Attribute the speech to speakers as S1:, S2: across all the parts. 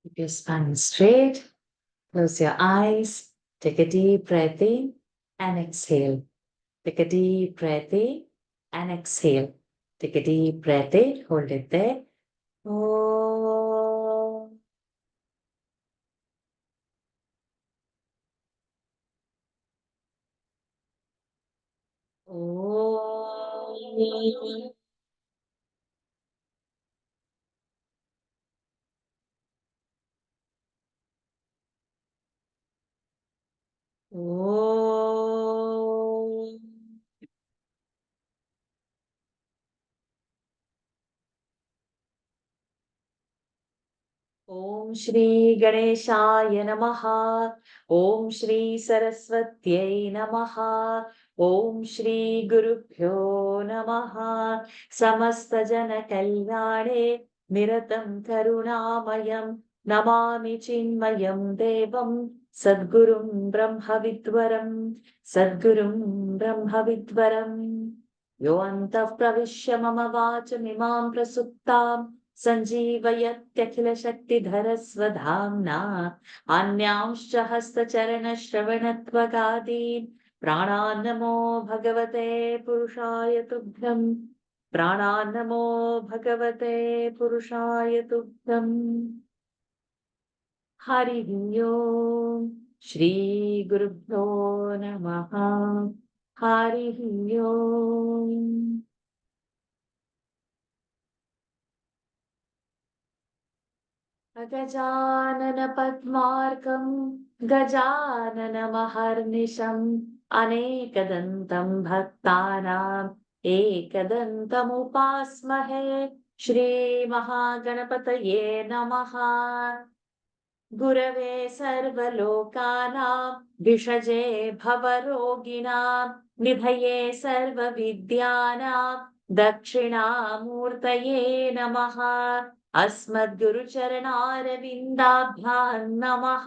S1: Keep your spine straight. Close your eyes. Take a deep breath in and exhale. Take a deep breath in and exhale. Take a deep breath in. Hold it there. Oh. Oh. Oh. ॐ श्री गणेशाय नमः। ॐ श्री सरस्वत्यै नमः। ॐ श्री गुरुभ्यो नमः। समस्तजनकल्याणे निरतं करुणामयं नमामि चिन्मयं देवं सद्गुरुं ब्रह्मविद्वरं सद्गुरुं ब्रह्मविद्वरम्। यो अन्तः प्रविश्य मम वाचमिमां प्रसुप्तां सञ्जीवयत्यखिलशक्तिधरस्वधाम्ना अन्यांश्च हस्तचरणश्रवणत्वगादीन् प्राणान्नमो भगवते पुरुषाय तुभ्यम्। प्राणान्नमो भगवते पुरुषाय तुभ्यम्। हरिः ओम् श्रीगुरुभ्यो नमः। हरिः ओम्। गजाननपद्मार्कं गजाननमहर्निशम् अनेकदन्तं भक्तानाम् एकदन्तमुपास्महे। श्रीमहागणपतये नमः। गुरवे सर्वलोकानां भिषजे भवरोगिणां निधये सर्वविद्यानां दक्षिणामूर्तये नमः। अस्मद्गुरुचरणारविन्दाभ्यां नमः।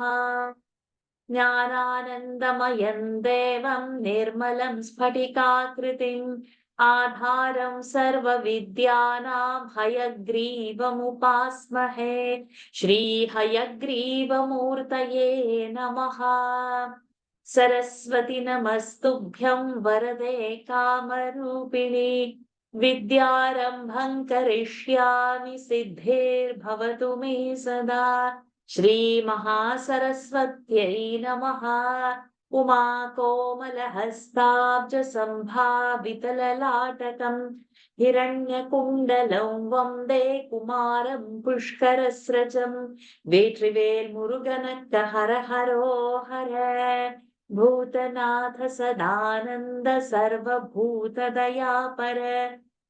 S1: ज्ञानानन्दमयं देवं निर्मलं स्फटिकाकृतिम् आधारं सर्वविद्यानां हयग्रीवमुपास्महे। श्रीहयग्रीवमूर्तये नमः। सरस्वति नमस्तुभ्यं वरदे कामरूपिणि विद्यारम्भं करिष्यामि सिद्धिर्भवतु मे सदा। श्रीमहासरस्वत्यै नमः। उमाकोमलहस्ताब्जसम्भावितललाटकम् हिरण्यकुण्डलं वन्दे कुमारं पुष्करस्रजम्। वेट्रिवेल् मुरुगनक्क हर हरो हर। भूतनाथ सदानन्द सर्वभूतदयापर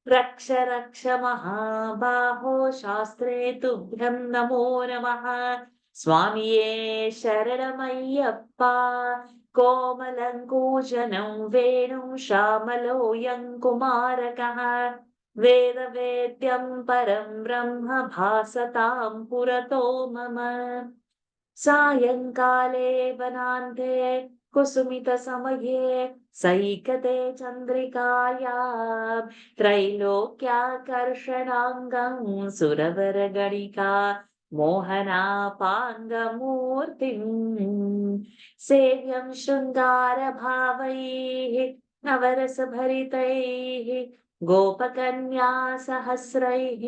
S1: रक्ष रक्ष महाबाहो शास्त्रे तुभ्यं नमो नमः। स्वामिये शरणमय्यप्पा कोमलङ्कूजनं वेणुं श्यामलोऽयं कुमारकः वेदवेद्यं परं ब्रह्म भासतां पुरतो मम। सायङ्काले वनान्ते कुसुमितसमये सैकते चन्द्रिकायां त्रैलोक्याकर्षणाङ्गं सुरवरगणिका मोहनापाङ्गमूर्तिम्। सेव्यं शृङ्गारभावैः नवरसभरितैः गोपकन्या सहस्रैः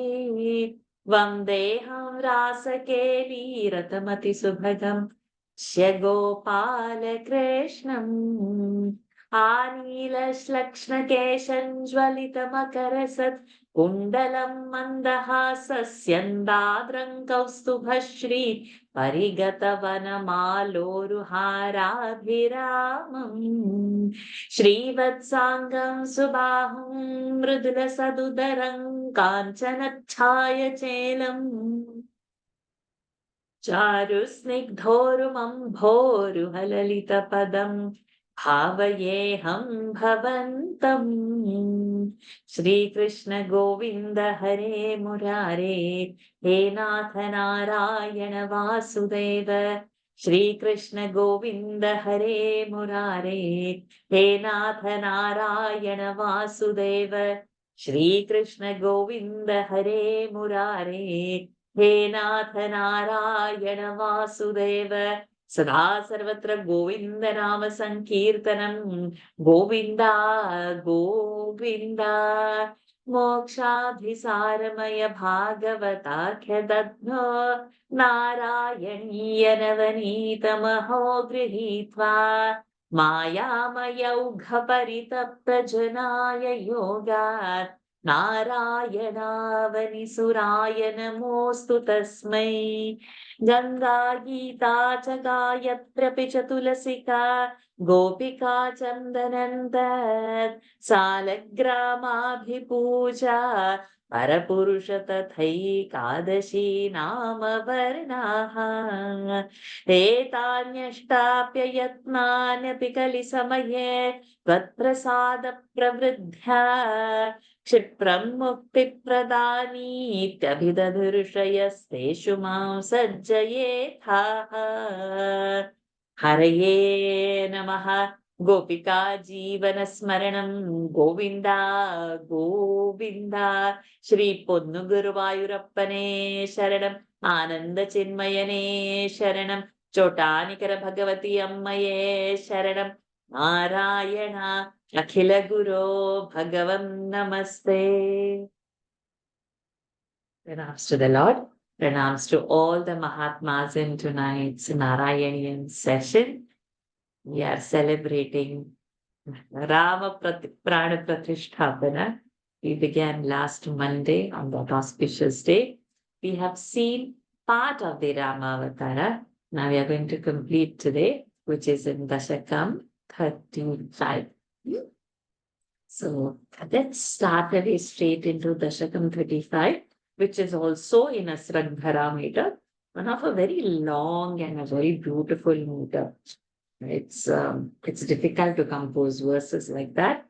S1: वन्देऽहं रासकेलीरतमतिसुभगम् गोपालकृष्णम्। आनीलश्लक्ष्णकेशञ्ज्वलितमकरसत् कुण्डलं मन्दहासस्यन्दाद्रं कौस्तुभश्री परिगतवनमालोरुहाराभिरामम्। श्रीवत्साङ्गं सुबाहुं मृदुलसदुदरं काञ्चनच्छायचेलम् चारुस्निग्धोरुमम्भोरुहललितपदं भावयेऽहं भवन्तम्। श्रीकृष्ण गोविन्द हरे मुरारे हे नाथ नारायण वासुदेव। श्रीकृष्ण गोविन्द हरे मुरारे हे नाथ नारायण वासुदेव। श्रीकृष्ण गोविन्द हरे मुरारे हे नाथ नारायण वासुदेव सदा सर्वत्र गोविन्द नाम संकीर्तनं गोविन्द गोविन्द मोक्षाभिसारमय भागवताख्य दद्मो नारायणीय नवनीतमहो गृहीत्वा मायामयौघपरितप्तजनाय योगात् नारायणावनिसुराय नमोऽस्तु तस्मै गङ्गा गीता च गायत्र्यपि च तुलसिका गोपिका चन्दनन्द सालग्रामाभिपूजा परपुरुष तथैकादशी नाम वर्णाः एतान्यष्टाप्ययत्नान्यपि कलिसमये त्वत्प्रसादप्रवृद्ध्या क्षिप्रं मुक्तिप्रदानीत्यभिदधुर्षयस्तेषु मां सज्जयेथाः हरये नमः गोपिका जीवनस्मरणं गोविन्द गोविन्द श्री पोन्नुगुरुवायुरप्पने शरणम् आनन्दचिन्मयने शरणं चोटानिकर भगवती अम्मये शरणं नारायण अखिल गुरो भगवन् नमस्ते. Pranams to the Lord. Pranams to all the Mahatmas in tonight's Narayanian session. We are celebrating Rama Prana Pratishtapana. We began last Monday on that auspicious day. We have seen part of the Ramavatara. Now we are going to complete today, which is in Dashakam 35. So let's start very straight into Dashakam 35, which is also in a Sraddhara meter, one of a very long and a very beautiful meter. It's difficult to compose verses like that.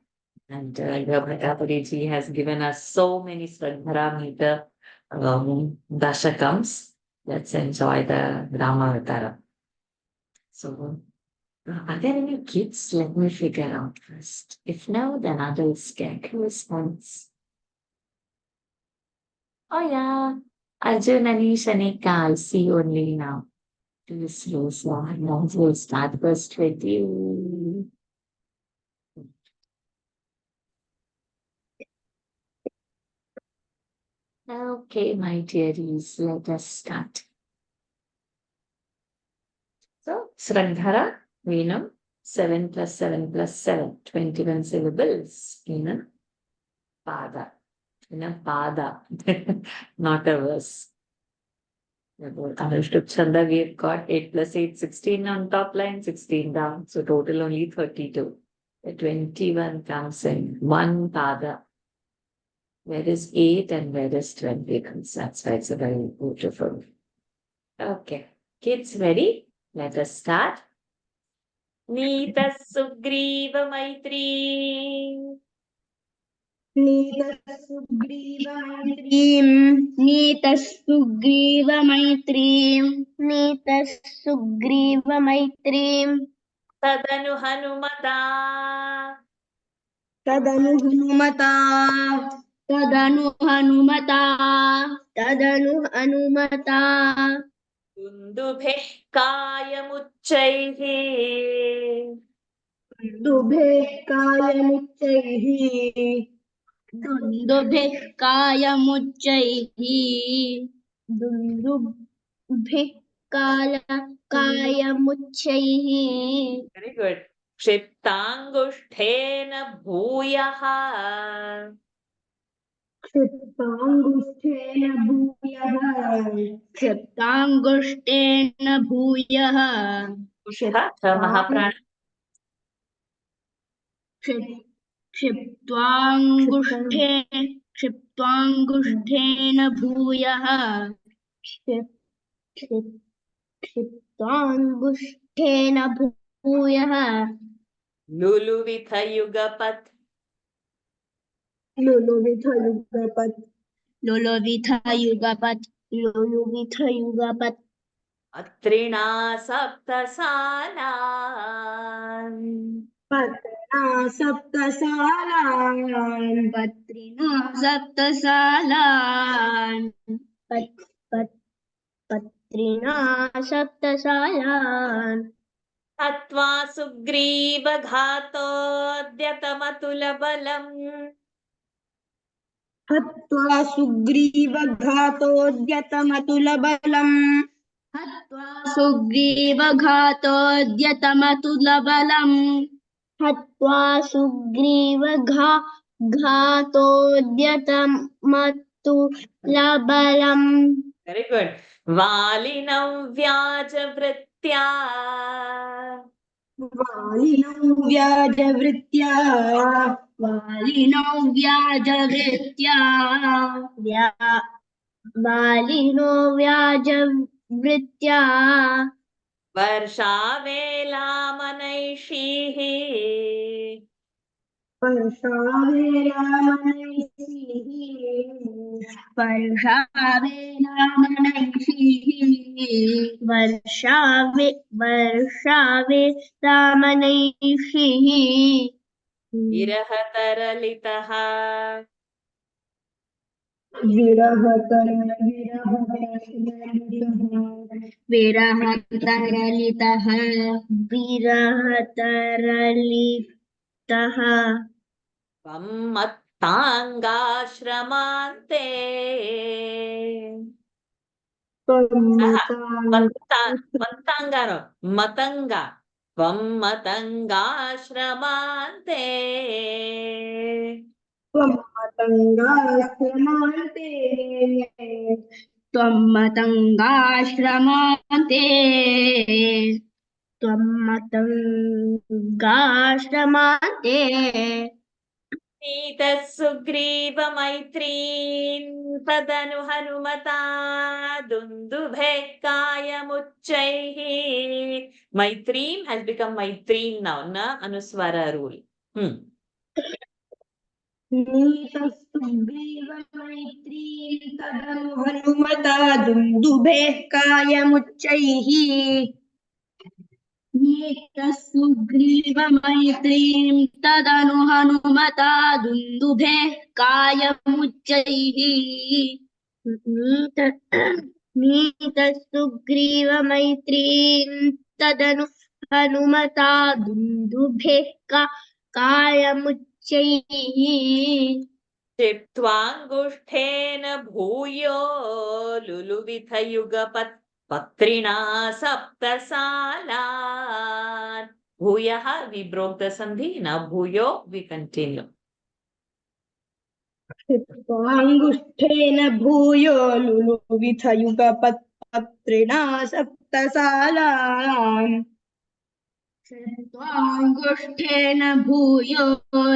S1: And Bhattapadi has given us so many Sraddhara meter Dashakams. Let's enjoy the Ramavatara. So, are there any kids? Let me figure out first. If no, then adults can response. Oh yeah, Arjun, Anish, Anika, I'll see you only now. Please, Rosa, now we'll start first with you. Okay, my dearies, let us start. So, Sraddhara, we know 7 plus 7 plus 7, 21 syllables in a pada. In a pada, not a verse. Anushtup Chanda, we've got 8 plus 8, 16 on top line, 16 down. So total only 32. The 21 comes in one pada. Where is 8 and where is 20? That's why it's a very beautiful. Okay. Kids ready? Let us start. Nita Sugriva Maitri.
S2: नीतस्सुग्रीवमैत्रीम्
S1: Tadanu Hanumata.
S2: तदनु हनुमता
S1: Dundubheh Kayamuchaihi.
S2: दुन्दुभिः कायमुच्चैः दुन्दुभिः कायमुच्चैः
S1: Very good. Kshiptangusthena Bhuyaha.
S2: क्षिप्ताङ्गुष्ठेन भूयः
S1: Mahaprana.
S2: क्षिप्त्वाङ्गुष्ठेन भूयः क्षिप्त्वाङ्गुष्ठेन भूयः
S1: Luluvithayugapat.
S2: लुलुविथयुगपत्
S1: Atrina Saptasalan.
S2: पत्रिणा सप्तसालान् पत्रिणा सप्तसालान्
S1: हत्वा सुग्रीवघातोऽद्यतमतुलबलम्
S2: हत्वा सुग्रीवघातोऽद्यतमतुलबलम् हत्वा सुग्रीवघातोऽद्यतमतुलबलम् हत्वा सुग्रीवघातोऽद्यतमतुलबलम्
S1: very गुड वालिनौ व्याजवृत्त्या
S2: वालिनौ व्याजवृत्त्या वालिनो व्याजवृत्त्या
S1: वर्षावेलामनैषीः
S2: वर्षावे रामनैषिः
S1: विरहतरलितः
S2: विरहतरलितः विरहतरलितः
S1: त्वं मत्ताङ्गाश्रमान्ते मत्ताङ्गानो मतङ्ग त्वं मतङ्गाश्रमान्ते
S2: त्वं मतङ्गाश्रमान्ते त्वं मतङ्गाश्रमान्ते
S1: नीतः सुग्रीवमैत्रीन् तदनु हनुमता दुन्दुभेः कायमुच्चैः मैत्रीं has become मैत्रीं now na anuswara rule
S2: नीतः सुग्रीवमैत्रीं तदनु हनुमता दुन्दुभेः कायमुच्चैः नीतः सुग्रीवमैत्रीं तदनु हनुमता दुन्दुभेः कायमुच्चैः नीतः सुग्रीवमैत्रीं तदनु हनुमता दुन्दुभेः कायमुच्चैः
S1: चित्त्वाङ्गुष्ठेन भूयो लुलुविथ युगपत् पत्रिणा सप्तसालान् भूयः we broke the sandhi now bhuyo we continue
S2: चित्वाङ्गुष्ठेन भूयो लुलुविथ युगपत्पत्रिणा सप्तसालान् चित्वाङ्गुष्ठेन भूयो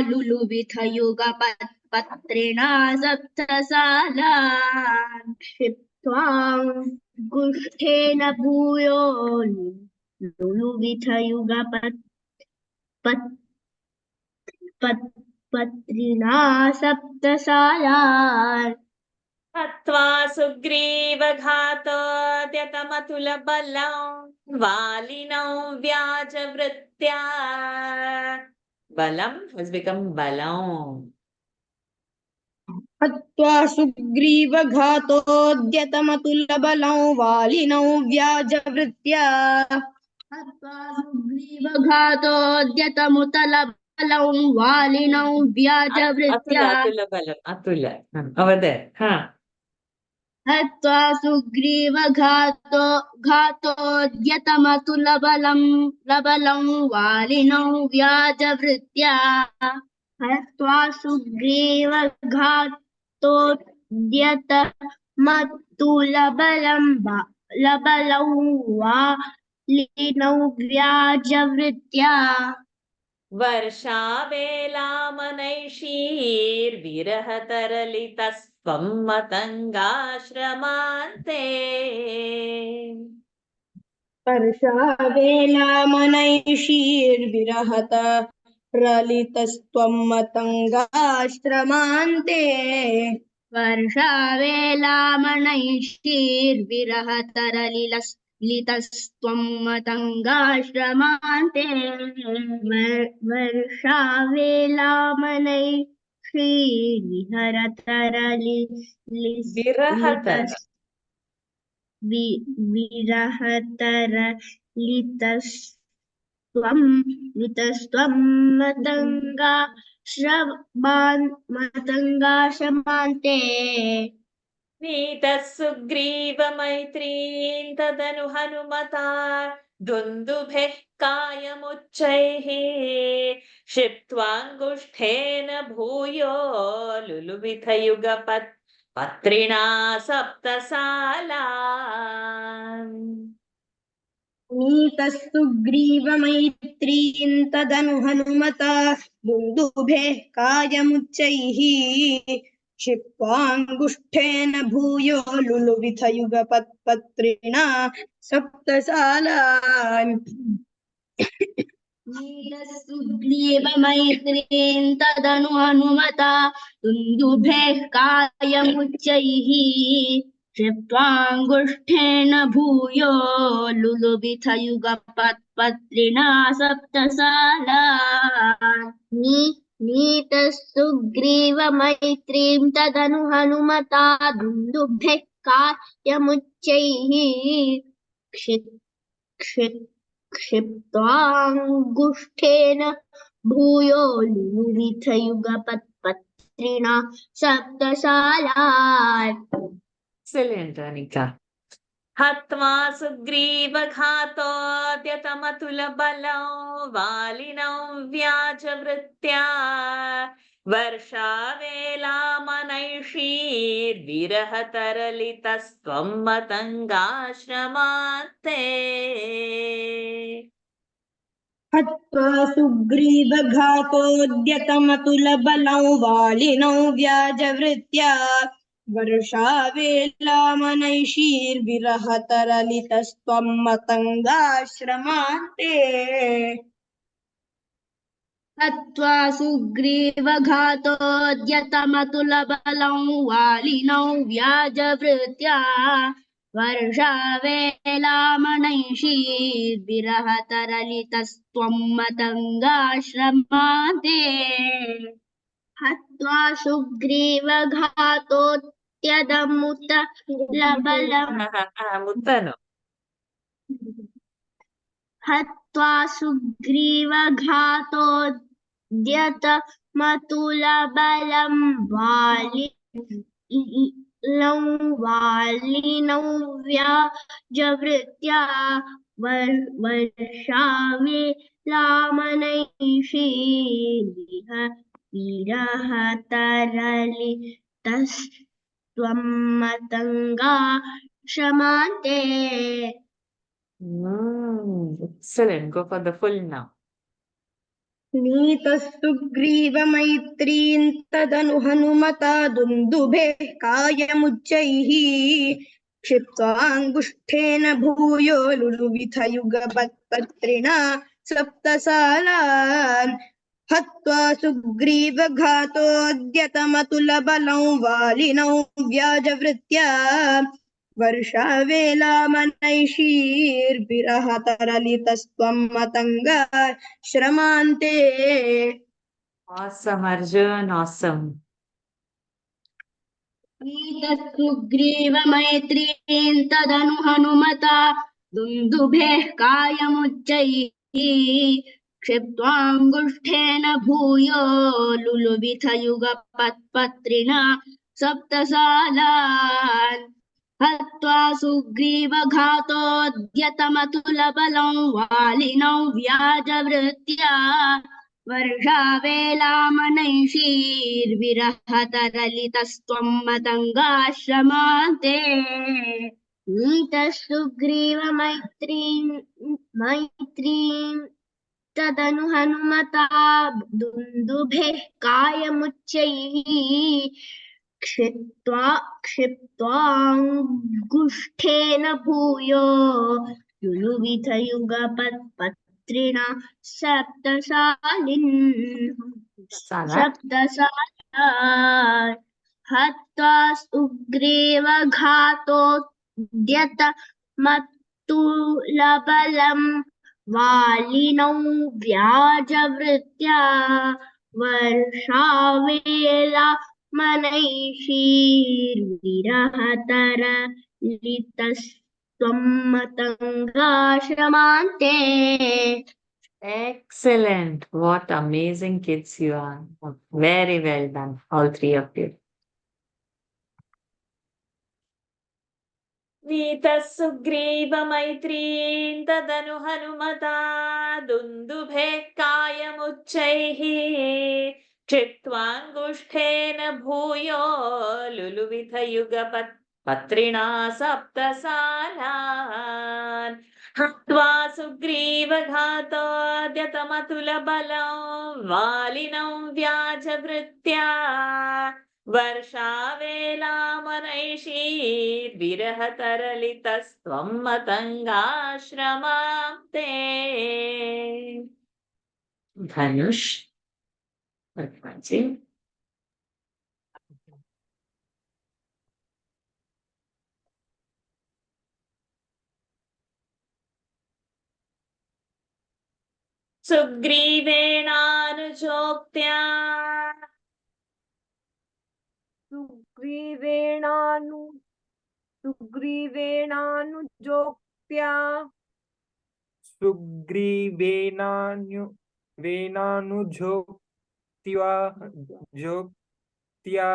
S2: लुलुविथ युगपत्पत्रिणा सप्तसालान् क्षिप्त्वाङ्गुष्ठेन भूयो लुलुविथ पत्रिणा सप्तसालान्
S1: हत्वा सुग्रीवघातोऽद्यतमतुलबलं वालिनौ व्याजवृत्त्या बलं has become balam
S2: हत्वा सुग्रीवघातोऽद्यतमतुलबलं वालिनौ व्याजवृत्त्या हत्वा सुग्रीवघातोऽद्यतमुतलबलं वालिनौ व्याजवृत्त्या
S1: atula balam atula over there
S2: हत्वा सुग्रीवघातोऽद्यतमतुलबलं वालिनौ व्याजवृत्त्या हत्वा सुग्रीवघातोऽद्यतमतुलबलं वालिनौ व्याजवृत्त्या
S1: वर्षावेलामनैषीर्विरहतरलितस्त्वं मतङ्गाश्रमान्ते
S2: वर्षावेलामनैषीर्विरहत रलितस्त्वं मतङ्गाश्रमान्ते वर्षावेलामनैषीर्विरहतरलितस्त्वं मतङ्गाश्रमान्ते वर्षावेलामनैषीर्विहरतरलितस्त्वं लितस्त्वं मतङ्गाश्रमान्ते
S1: नीतः सुग्रीव मैत्रीं तदनु हनुमता दुन्दुभेः कायमुच्चैः क्षिप्त्वाङ्गुष्ठेन भूयो लुलुविथयुगपत् पत्रिणा सप्तसालान्
S2: नीतस्तु ग्रीवमैत्रीं तदनु हनुमता दुन्दुभेः कायमुच्चैः क्षिप्त्वाङ्गुष्ठेन भूयो लुलुविथयुगपत्पत्रिणा सप्तसालान् नीतस्तुग्रीवमैत्रीं तदनु हनुमता दुन्दुभेः कायमुच्चैः क्षिप्त्वाङ्गुष्ठेन भूयो लुलुबिथयुगपत्पत्रिणा सप्तसालान् नीतस्तुग्रीवमैत्रीं तदनु हनुमता दुन्दुभेः कायमुच्चैः क्षिप्त्वाङ्गुष्ठेन भूयो लुलुविथयुगपत्पत्रिणा सप्तसालान्
S1: Excellent, Anika. हत्वा सुग्रीवघातोऽद्यतमतुलबलौ वालिनौ व्याजवृत्त्या वर्षावेलामनैषीर्विरहतरलितस्त्वं मतङ्गाश्रमान्ते
S2: हत्वा सुग्रीवघातोऽद्यतमतुलबलौ वालिनौ व्याजवृत्त्या वर्षावेलामनैषीर्विरहतरलितस्त्वं मतङ्गाश्रमान्ते हत्वा सुग्रीवघातोऽद्यतमतुलबलौ वालिनौ व्याजवृत्त्या वर्षावेलामनैषीर्विरहतरलितस्त्वं मतङ्गाश्रमान्ते हत्वा सुग्रीवघातोऽद्यतमुतलबलम्
S1: मुत्तनु
S2: हत्वा सुग्रीवघातोऽद्यतमतुलबलं वालिनौ व्याजवृत्त्या विरहतरलितस्त्वं मतङ्गाश्रमान्ते
S1: Excellent. Go for the full now.
S2: नीतस्तु ग्रीवमैत्रीं तदनु हनुमता दुन्दुभेः कायमुच्चैः क्षिप्त्वाङ्गुष्ठेन भूयो लुलुविथयुगपत्पत्रिणा सप्तसालान् हत्वा सुग्रीवघातोऽद्यतमतुलबलौ वालिनौ व्याजवृत्त्या वर्षावेलामनैषीर्विरहतरलितस्त्वं मतङ्गाश्रमान्ते
S1: Awesome, Arjun. Awesome.
S2: नीतस्सुग्रीवमैत्रीं तदनु हनुमता दुन्दुभेः कायमुच्चैः क्षिप्त्वाङ्गुष्ठेन भूयो लुलुविथयुगपत्पत्रिणा सप्तसालान् हत्वा सुग्रीवघातोऽद्यतमतुलबलौ वालिनौ व्याजवृत्त्या वर्षावेलामनैषीर्विरहतरलितस्त्वं मतङ्गाश्रमान्ते नीतस्सुग्रीवमैत्रीं तदनु हनुमता दुन्दुभेः कायमुच्चैः क्षिप्त्वाङ्गुष्ठेन भूयो लुलुविथयुगपत्पत्रिणा सप्तसालान् हत्वा सुग्रीवघातोऽद्यतमतुलबलं वालिनौ व्याजवृत्त्या वर्षावेलामनैषीर्विरहतरलितस्त्वं त्वं मतङ्गाश्रमान्ते
S1: Excellent. What amazing kids you are. Very well done, all three of you. नीतः सुग्रीवमैत्रीं तदनु हनुमता दुन्दुभे कायमुच्चैः क्षिप्त्वाङ्गुष्ठेन भूयो लुलुविथ युगपत् पत्रिणा सप्तसालान् हत्वा सुग्रीवघातोऽद्यतमतुलबलं वालिनं व्याजवृत्त्या वर्षावेलामनैषीर्विरहतरलितस्त्वं मतङ्गाश्रमां ते धनुष जी सुग्रीवेणानुजोक्त्या
S3: सुग्रीवेणानुजोक्त्या जोक्त्या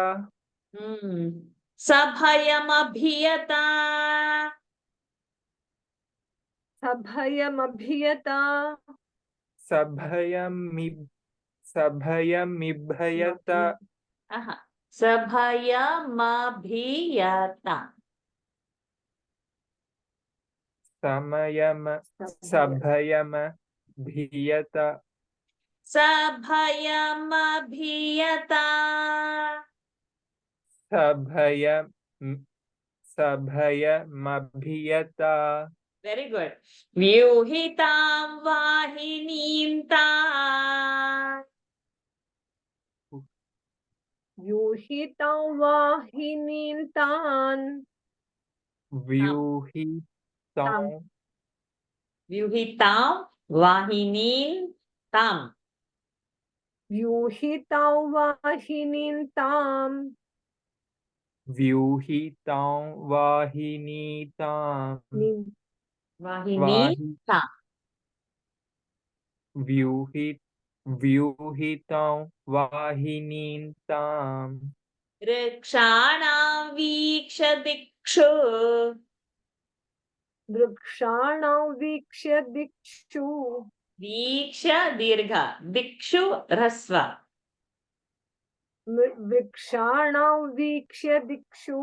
S1: सभयमभियता
S3: सभयमभियता सभयमिभयता
S1: सभयमभियता
S3: सभयमभियता
S1: सभयमभियता
S3: सभयमभियता
S1: वेरी गुड व्यूहितां वाहिनीं तां
S3: व्यूहितां वाहिनीं तान् व्यूहितां
S1: व्यूहितां वाहिनीं तां
S3: व्यूहितां वाहिनीं ताम् व्यूहितां वाहिनीतां
S1: वाहिनी तां
S3: व्यूहितां वाहिनीं ताम्
S1: वृक्षाणां वीक्ष दिक्षु
S3: वृक्षाणां वीक्ष्य दिक्षु
S1: वीक्ष दीर्घ दिक्षु ह्रस्व
S3: वृक्षाणां वीक्ष्य दिक्षु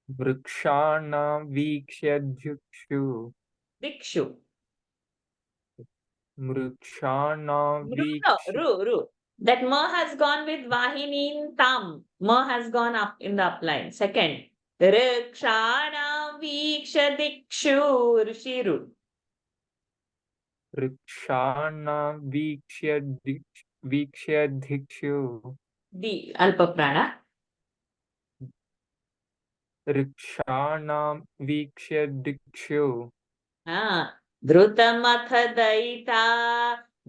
S3: वृक्षाणां वीक्ष्य दिक्षु
S1: दिक्षु
S3: वृक्षाणां वीक्ष्य
S1: ru that ma has gone with vahinim tam ma has gone up in the upline second vrikshanam viksha dikshu rishiru
S3: वृक्षाणां वीक्ष्य दिक्षु
S1: di alpa prana
S3: वृक्षाणां वीक्ष्य दिक्षु
S1: धृतमथ दयिता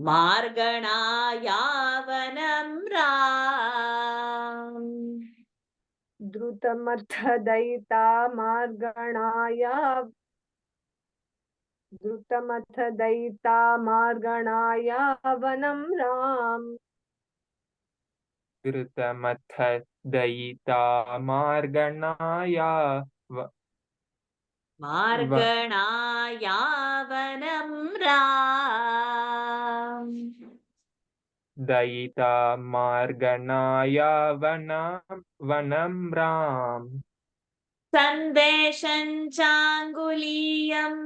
S1: मार्गणा यावनं राम
S3: द्रुतमथ दयिता मार्गणाया वनं राम द्रुतमथ दयिता मार्गणाया
S1: मार्गणायावनं राम
S3: दयिता मार्गणाया वनं राम
S1: संदेशं चांगुलीयम्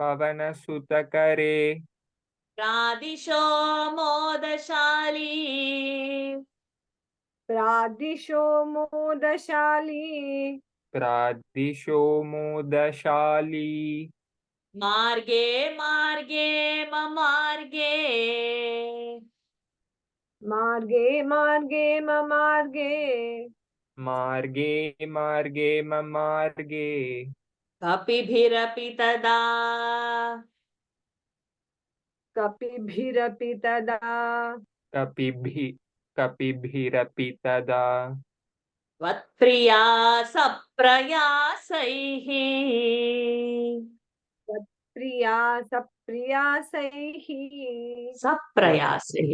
S3: पवनसुतकरे
S1: प्रादिशो मोदशाली मार्गे मार्गे ममार्गे
S4: मार्गे मार्गे ममार्गे
S3: मार्गे मार्गे ममार्गे
S1: कपिभिरपि तदा
S4: कपिभिरपि तदा
S3: कपिभिरपि तदा
S1: त्वत्प्रिया सप्रयासैः
S4: प्रिया सप्रियासैः
S1: सप्रयासैः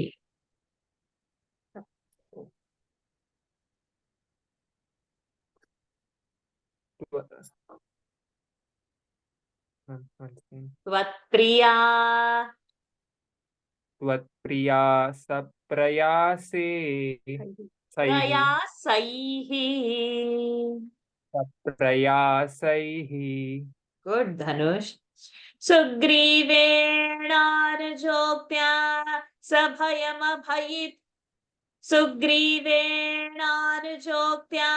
S1: त्वत्प्रिया
S3: त्वत्प्रिया सप्रयासे सैः
S1: प्रयासैः
S3: सप्रयासैः
S1: गुड धनुष सुग्रीवेणार्जोक्त्या सभयमभयित् सुग्रीवेणार्जोक्त्या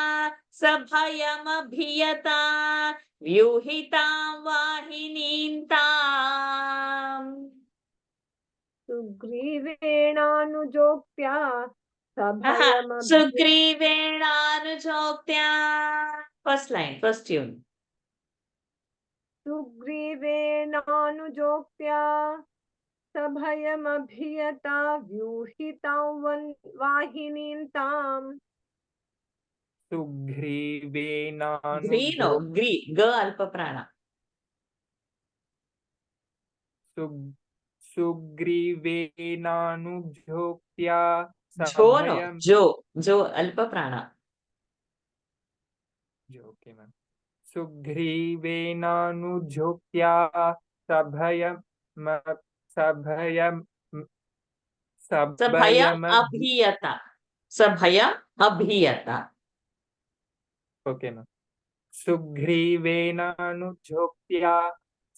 S1: सभयमभियता व्यूहितां वाहिनीं ताम्
S4: सुग्रीवेणानुजोक्त्या सभयमभि
S1: सुग्रीवेणार्जोक्त्या फर्स्ट लाइन फर्स्ट ट्यून
S4: सुग्रीवेणानुजोक्त्या सभयमभियता व्यूहितां वाहिनीं ताम्
S1: ग्रीनो ग्री ग अल्प प्राण
S3: सुग्रीवेणानुजोक्त्या
S1: जो नो
S3: सभयम्
S1: जो अल्प प्राण
S3: ओके मैम सुग्रीवेणानुजोक्त्या सभयम् सभयम्
S1: सभयम
S3: सभयम्
S1: अभियता
S3: ओके मैम सुग्रीवेणानुजोक्त्या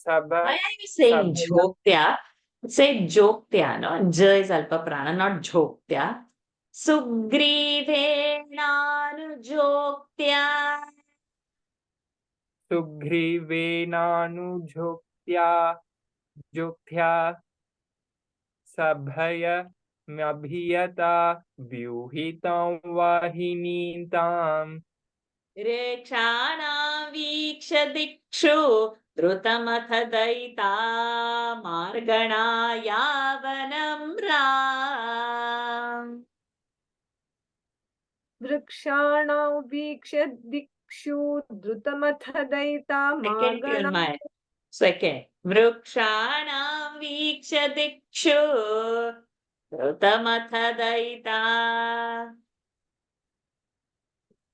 S1: Why are you saying
S3: सभयम्
S1: jhoktya? Say joktya, no? J is alpa prana, not jhoktya. Sugrivenanujoktya.
S3: सुग्रीवेणानुजोक्त्या जोक्त्या सभयमभियता व्यूहितां वाहिनीं ताम्
S1: रेक्षाणां वीक्ष्य दिक्षु द्रुतमथ दयिता मार्गणा यावनं राम
S4: वृक्षाणां वीक्ष्य दिक्षु द्रुतमथ दयिता
S1: Second tune,
S4: मार्गणा
S1: my second. वृक्षाणां वीक्ष्य दिक्षु द्रुतमथ दयिता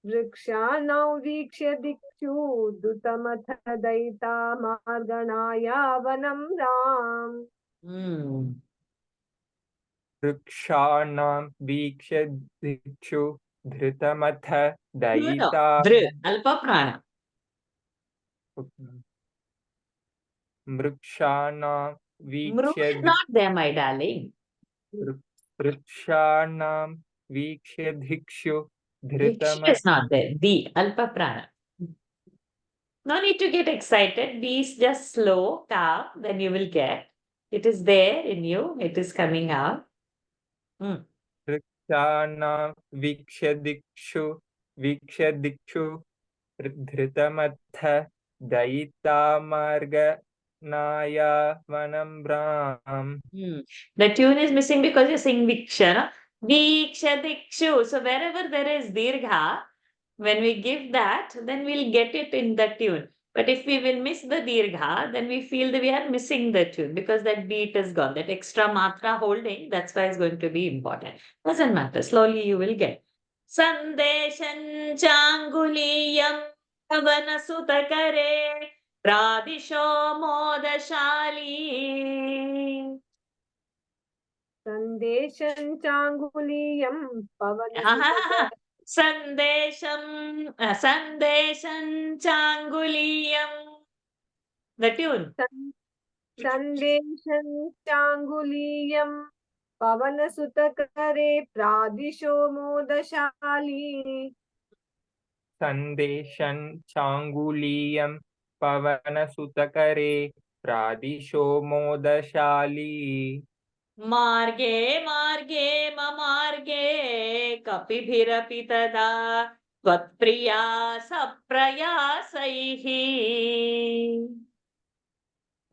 S4: वृक्षाणां वीक्ष्य दिक्षु द्रुतमथ दयिता मार्गणा यावनं राम
S3: वृक्षाणां वीक्ष्य दिक्षु धृतमथ दयिता
S1: दृ अल्प प्राण
S3: वृक्षाणां
S1: Mru
S3: वीक्ष्य
S1: is not there, my darling.
S3: वृक्षाणां वीक्ष्य दिक्षु
S1: Dikshu
S3: धृतमथ
S1: is not there. The alpa prana. No need to get excited. Be just slow, calm, then you will get. It is there in you. It is coming out.
S3: वृक्षाणां वीक्ष्य दिक्षु धृतमथ दयिता मार्गणाया वनं Ram
S1: The tune is missing because you sing Viksha. No? Viksha Dikshu. So wherever there is Dirgha, when we give that, then we'll get it in the tune. But if we will miss the Dirgha, then we feel that we are missing the tune because that beat is gone. That extra matra holding, that's why it's going to be important. Doesn't matter. Slowly you will get. Sandeshan Changuliyam Pavanasutakare Pradisho Modashali.
S4: सन्देशं चाङ्गुलीयं
S1: Sandesham Changuliyam. The tune.
S4: सन्देशं चाङ्गुलीयं पवनसुतकरे प्रादिशो मोदशाली
S3: सन्देशं चाङ्गुलीयं पवनसुतकरे प्रादिशो मोदशाली
S1: मार्गे मार्गे ममार्गे कपिभिरपि तदा त्वत्प्रिया सप्रयासैः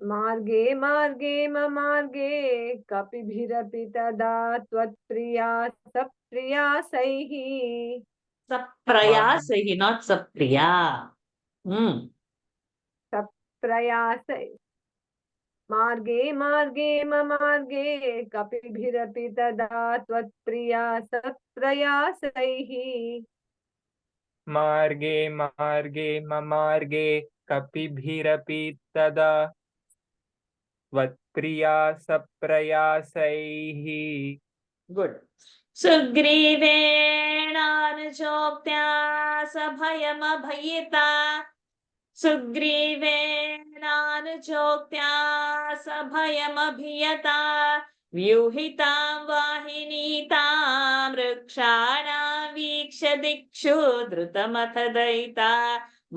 S4: मार्गे मार्गे ममार्गे कपिभिरपि तदा त्वत्प्रिया सप्रियासैः
S1: सप्रयासैः not Supriya
S4: सप्रयासै मार्गे मार्गे ममार्गे कपिभिरपि तदा त्वत्प्रिया सप्रयासैः
S3: मार्गे मार्गे ममार्गे कपिभिरपि तदा त्वत्प्रिया सप्रयासैः
S1: गुड सुग्रीवेणानुजोक्त्या सभयमभयिता सुग्रीवेणानुजोक्त्या सभयमभियता व्यूहितां वाहिनीतां वृक्षाणां वीक्ष्य दिक्षु द्रुतमथ दयिता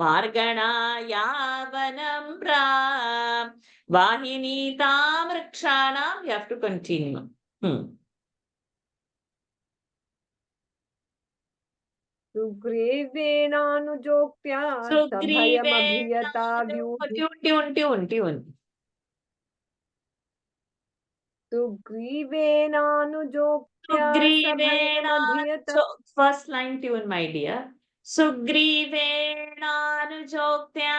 S1: मार्गणा यावनं प्राम् वाहिनीतां वृक्षाणां you have to continue
S4: सुग्रीवेणानुजोक्त्या सभयमभियता व्यूहि
S1: ट्यून
S4: सुग्रीवेणानुजोक्त्या सभयमभियता
S1: first line tune my dear सुग्रीवेणानुजोक्त्या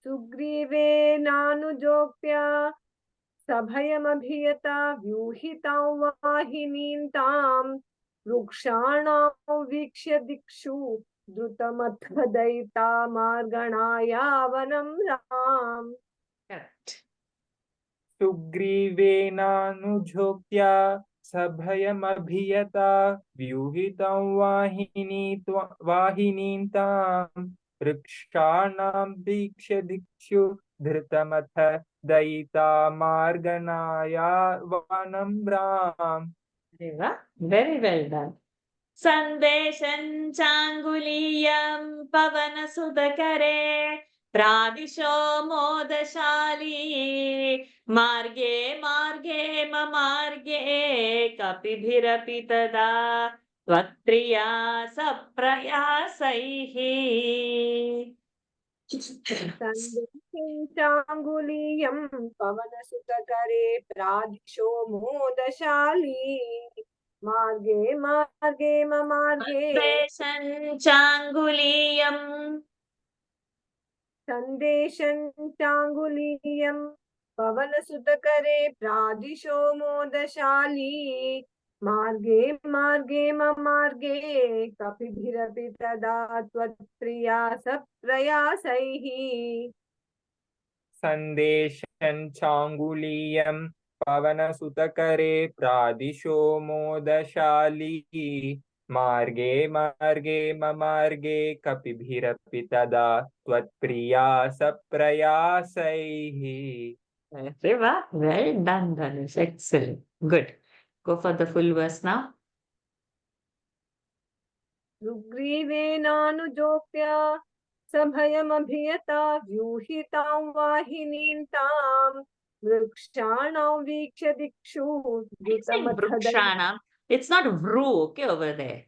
S4: सुग्रीवेणानुजोक्त्या सभयमभियता व्यूहितां वाहिनीं तां वृक्षाणां वीक्ष्य दिक्षु द्रुतमथ दयिता मार्गणाया वनं राम
S3: सुग्रीवेणानुजोक्त्या सभयमभियता व्यूहितं वाहिनीं तां वृक्षाणां वीक्ष्य दिक्षु धृतमथ दयिता मार्गणाया वनं राम
S1: very well done संदेशं चाङ्गुलीयं पवनसुतकरे प्रादिशो मोदशाली मार्गे मार्गे ममार्गे कपिभिरपि तदा त्वत्प्रिया सप्रयासैः
S4: सन्देशं चाङ्गुलीयं पवनसुतकरे प्रादिशो मोदशाली मार्गे मार्गे ममार्गे
S1: संदेशं चाङ्गुलीयं
S4: सन्देशं चाङ्गुलीयं पवनसुतकरे प्रादिशो मोदशाली मार्गे मार्गे ममार्गे कपिभिरपि तदा त्वत्प्रिया सप्रयासैः
S3: संदेशं चाङ्गुलीयं पवनसुतकरे प्रादिशो मोदशाली मार्गे मार्गे ममार्गे कपिभिरपि तदा त्वत्प्रिया सप्रयासैः
S1: well done Dhanush excellent good go for the full verse now
S4: सुग्रीवेणानुजोक्त्या सभयमभियता व्यूहितां वाहिनीं तां वृक्षाणां वीक्ष्य दिक्षु
S1: Vrikshanam. It's not vru, okay, over there.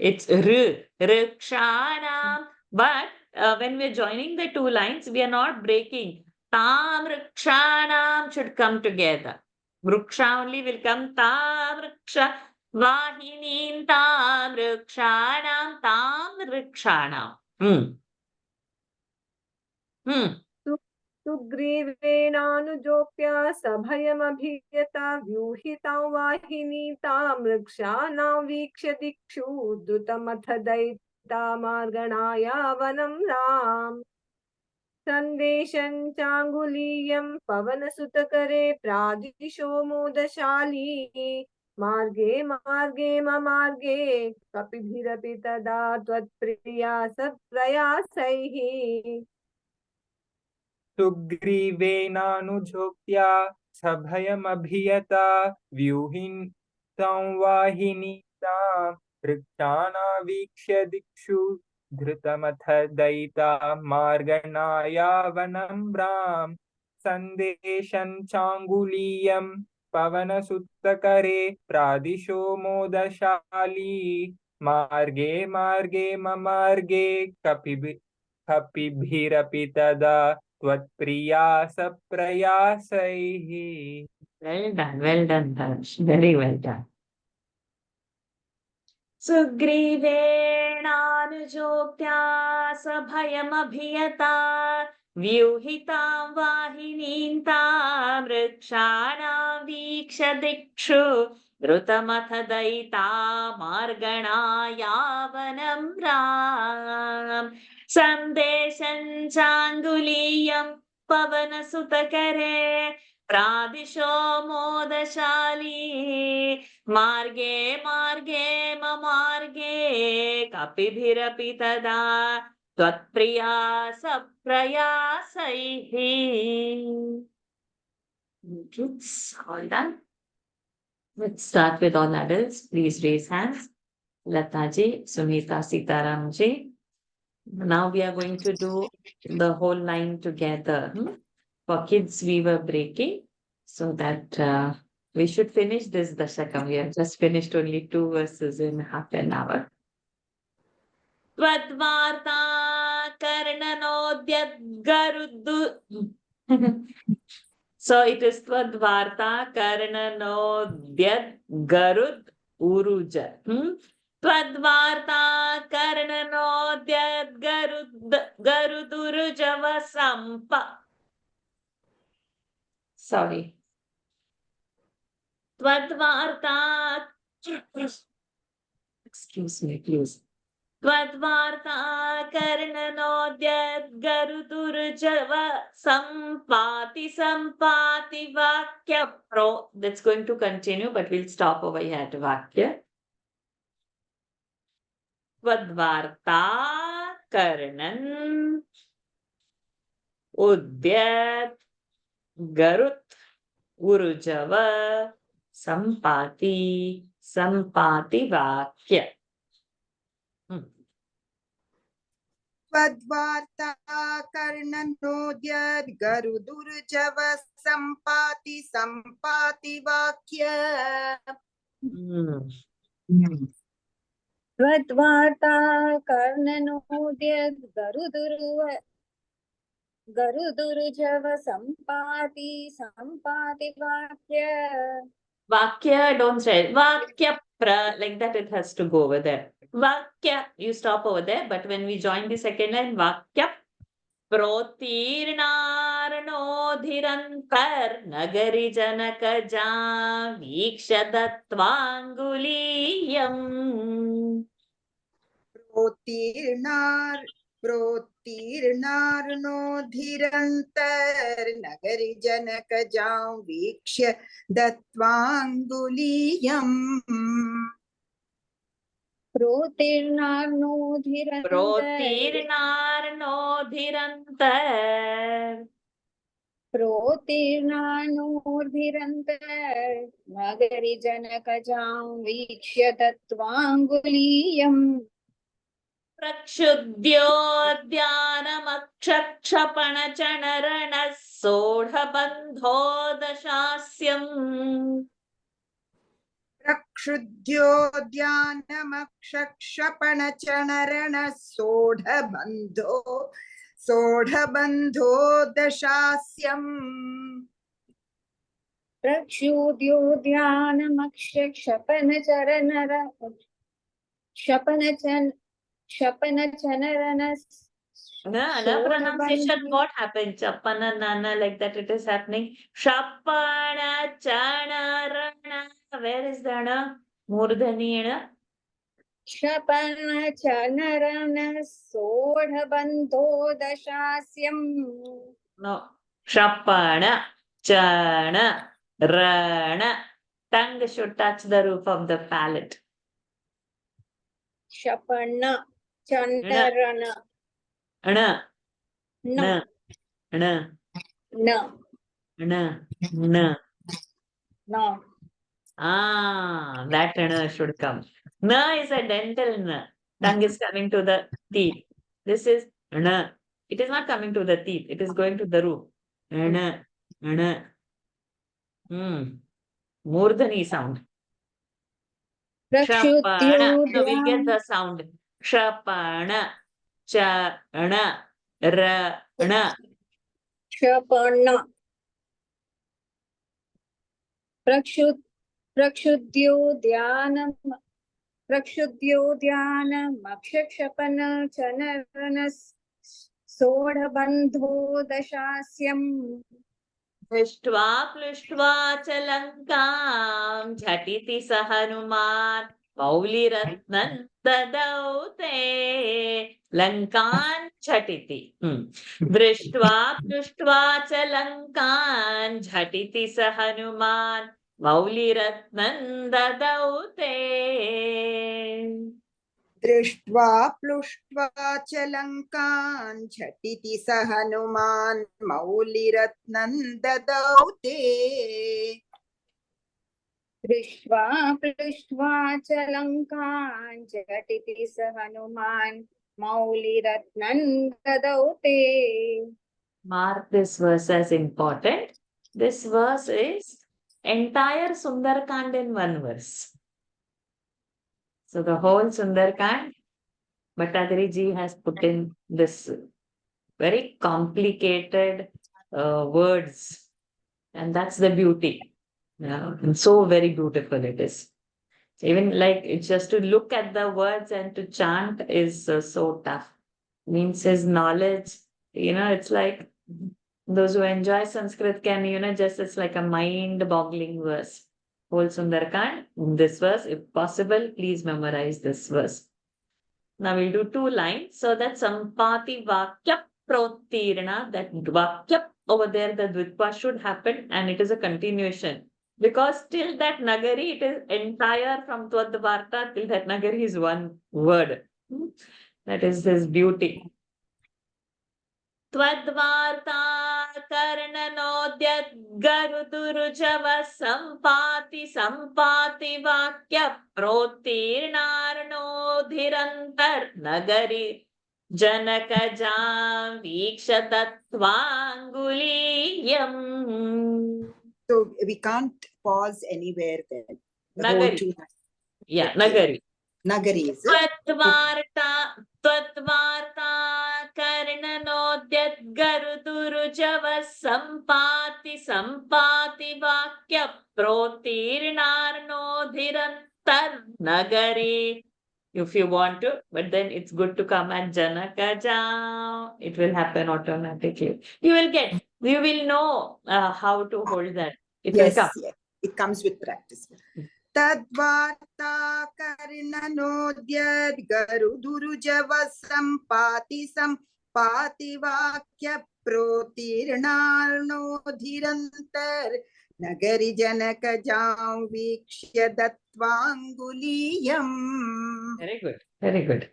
S1: It's Rikshanam. But when we're joining the two lines, we are not breaking. Tam Rikshanam should come together. Vriksha only will come. Tam Riksha. Vahinim Tam Rikshanam. Tam Rikshanam.
S4: सुग्रीवेणानुजोक्त्या सभयमभियता व्यूहितां वाहिनीं तां वृक्षाणां वीक्ष्य दिक्षु द्रुतमथ दयिता मार्गणाया वनं राम सन्देशं चाङ्गुलीयं पवनसुतकरे प्रादिशो मोदशाली मार्गे मार्गे ममार्गे कपिभिरपि तदा त्वत्प्रिया सप्रयासैः
S3: सुग्रीवेणानुजोक्त्या सभयमभियता व्यूहितं वाहिनीतां वृक्षाणावीक्ष्य दिक्षु धृतमथ दयिता मार्गणाया वनं राम सन्देशं चाङ्गुलीयं पवनसुत्तकरे प्रादिशो मोदशाली मार्गे मार्गे ममार्गे कपिभिरपि तदा त्वत्प्रयासप्रयासैः।
S1: well done, Harsh. Very well done. सुग्रीवेणानुजोक्त्या सभयमभियता व्यूहितां वाहिनीं तां वृक्षाणां वीक्ष्य दिक्षु द्रुतमथ दयिता मार्गणा यावनं राम सन्देशं चाङ्गुलीयं पवनसुतकरे प्रादिशो मोदशाली मार्गे मार्गे ममार्गे कपिभिरपि तदा त्वत्प्रयासप्रयासैः। Kids, all done? Let's start with all adults. Please raise hands. Lataji, Sunita, Sitaramji. Now we are going to do the whole line together. For kids, we were breaking so that we should finish this Dashakam. We have just finished only 2 verses in half an hour. Tvadvarta karnanodhyadgaruddu. So it is Tvadvarta karnanodhyadgarud uruja. Tvadvarta karnanodhyadgarudurujava sampa. Sorry. Tvadvarta. Excuse me, please. Tvadvarta karnanodhyadgarudurjava sampati vakya pro. That's going to continue, but we'll stop over here at vakya. Tvadvarta karnan udyad garut urujava sampati vakya.
S5: Tvadvarta karnanodhyad garudurjava sampati vakya.
S6: Tvadvarta karnanodhyad garudurjava sampati vakya.
S1: Vakya, don't say vakya pra, like that it has to go over there. Vakya, you stop over there, but when we join the second line, vakya protirnarnodhirantar nagari janakaja vikshadatvanguliyam.
S5: Protirnarnodhirantar nagari janakajam vikshya datvanguliyam.
S1: Protirnarnodhirantar
S6: nagari janakajam vikshya datvanguliyam.
S1: प्रक्षुद्योद्यानमक्षक्षपणचणरणः सोढबन्धो दशास्यम्.
S5: प्रक्षुद्योद्यानमक्षक्षपणचणरणः सोढबन्धो दशास्यम्.
S1: No, pronunciation, what happened? Chapana nana, like that it is happening. Shapana chanarana. Where is the na? Murdhani na?
S6: Shapana chanarana sodhabandho dashasyam.
S1: No. Shapana chana rana. Tongue should touch the roof of the palate.
S6: Shapana chanarana.
S1: Na.
S6: No.
S1: Na.
S6: No.
S1: Na. Na.
S6: No.
S1: Ah, that na should come. Na is a dental na. Tongue is coming to the teeth. This is na. It is not coming to the teeth. It is going to the roof. Na. Murdhani sound. Shrapana. No, we'll get the sound. Shrapana. Chana. Rana.
S6: Shrapana. प्रक्षुद्योद्यानम् प्रक्षुद्योद्यानमक्षक्षपन चनरन सोढबन्धो दशास्यम्
S1: दृष्ट्वा प्लुष्ट्वा च लङ्कां झटिति स हनुमान् मौलिरत्नं ददौ ते लङ्कान् झटिति दृष्ट्वा प्लुष्ट्वा च लङ्कान् झटिति स हनुमान् मौलिरत्नं ददौ ते
S5: दृष्ट्वा प्लुष्ट्वा च लङ्कान् झटिति स हनुमान् मौलिरत्नं ददौ ते
S6: दृष्ट्वा प्लुष्ट्वा च लङ्कान् झटिति स हनुमान् मौलिरत्नं ददौ ते
S1: Mark this verse as important. This verse is entire Sundarkand in one verse. So the whole Sundarkand, Bhattacharya ji has put in this very complicated words, and that's the beauty. And so very beautiful it is. Even like it's just to look at the words and to chant is so tough. Means his knowledge, it's like those who enjoy Sanskrit can, just it's like a mind-boggling verse. Whole Sundarkand, this verse, if possible, please memorize this verse. Now we'll do 2 lines. So that Sampati Vakya Protirna, that Vakya over there, the Dvitva should happen, and it is a continuation. Because till that Nagari, it is entire from Twadvarta till that Nagari is one word. That is his beauty. Twadvarta karnanodhyat garudurujava sampati vakya protirnarno dhirantar nagari janakajam vikshatatvanguliyam.
S5: So we can't pause anywhere then. The
S1: Nagari.
S5: whole 2 lines.
S1: Yeah, Nagari.
S5: Nagari is it?
S1: Tvatvarta karnanodyat garudurujava sampati vakya protirnarno dhirantar nagari. If you want to, but then it's good to come at Janakaja. It will happen automatically. You will know how to hold that. It will come.
S5: Yes, it comes with practice. Tadvarta karnanodyad garudurujava sampati vakya protirnarno dhirantar nagari janakajam vikshya datvanguliyam.
S1: Very good. Very good.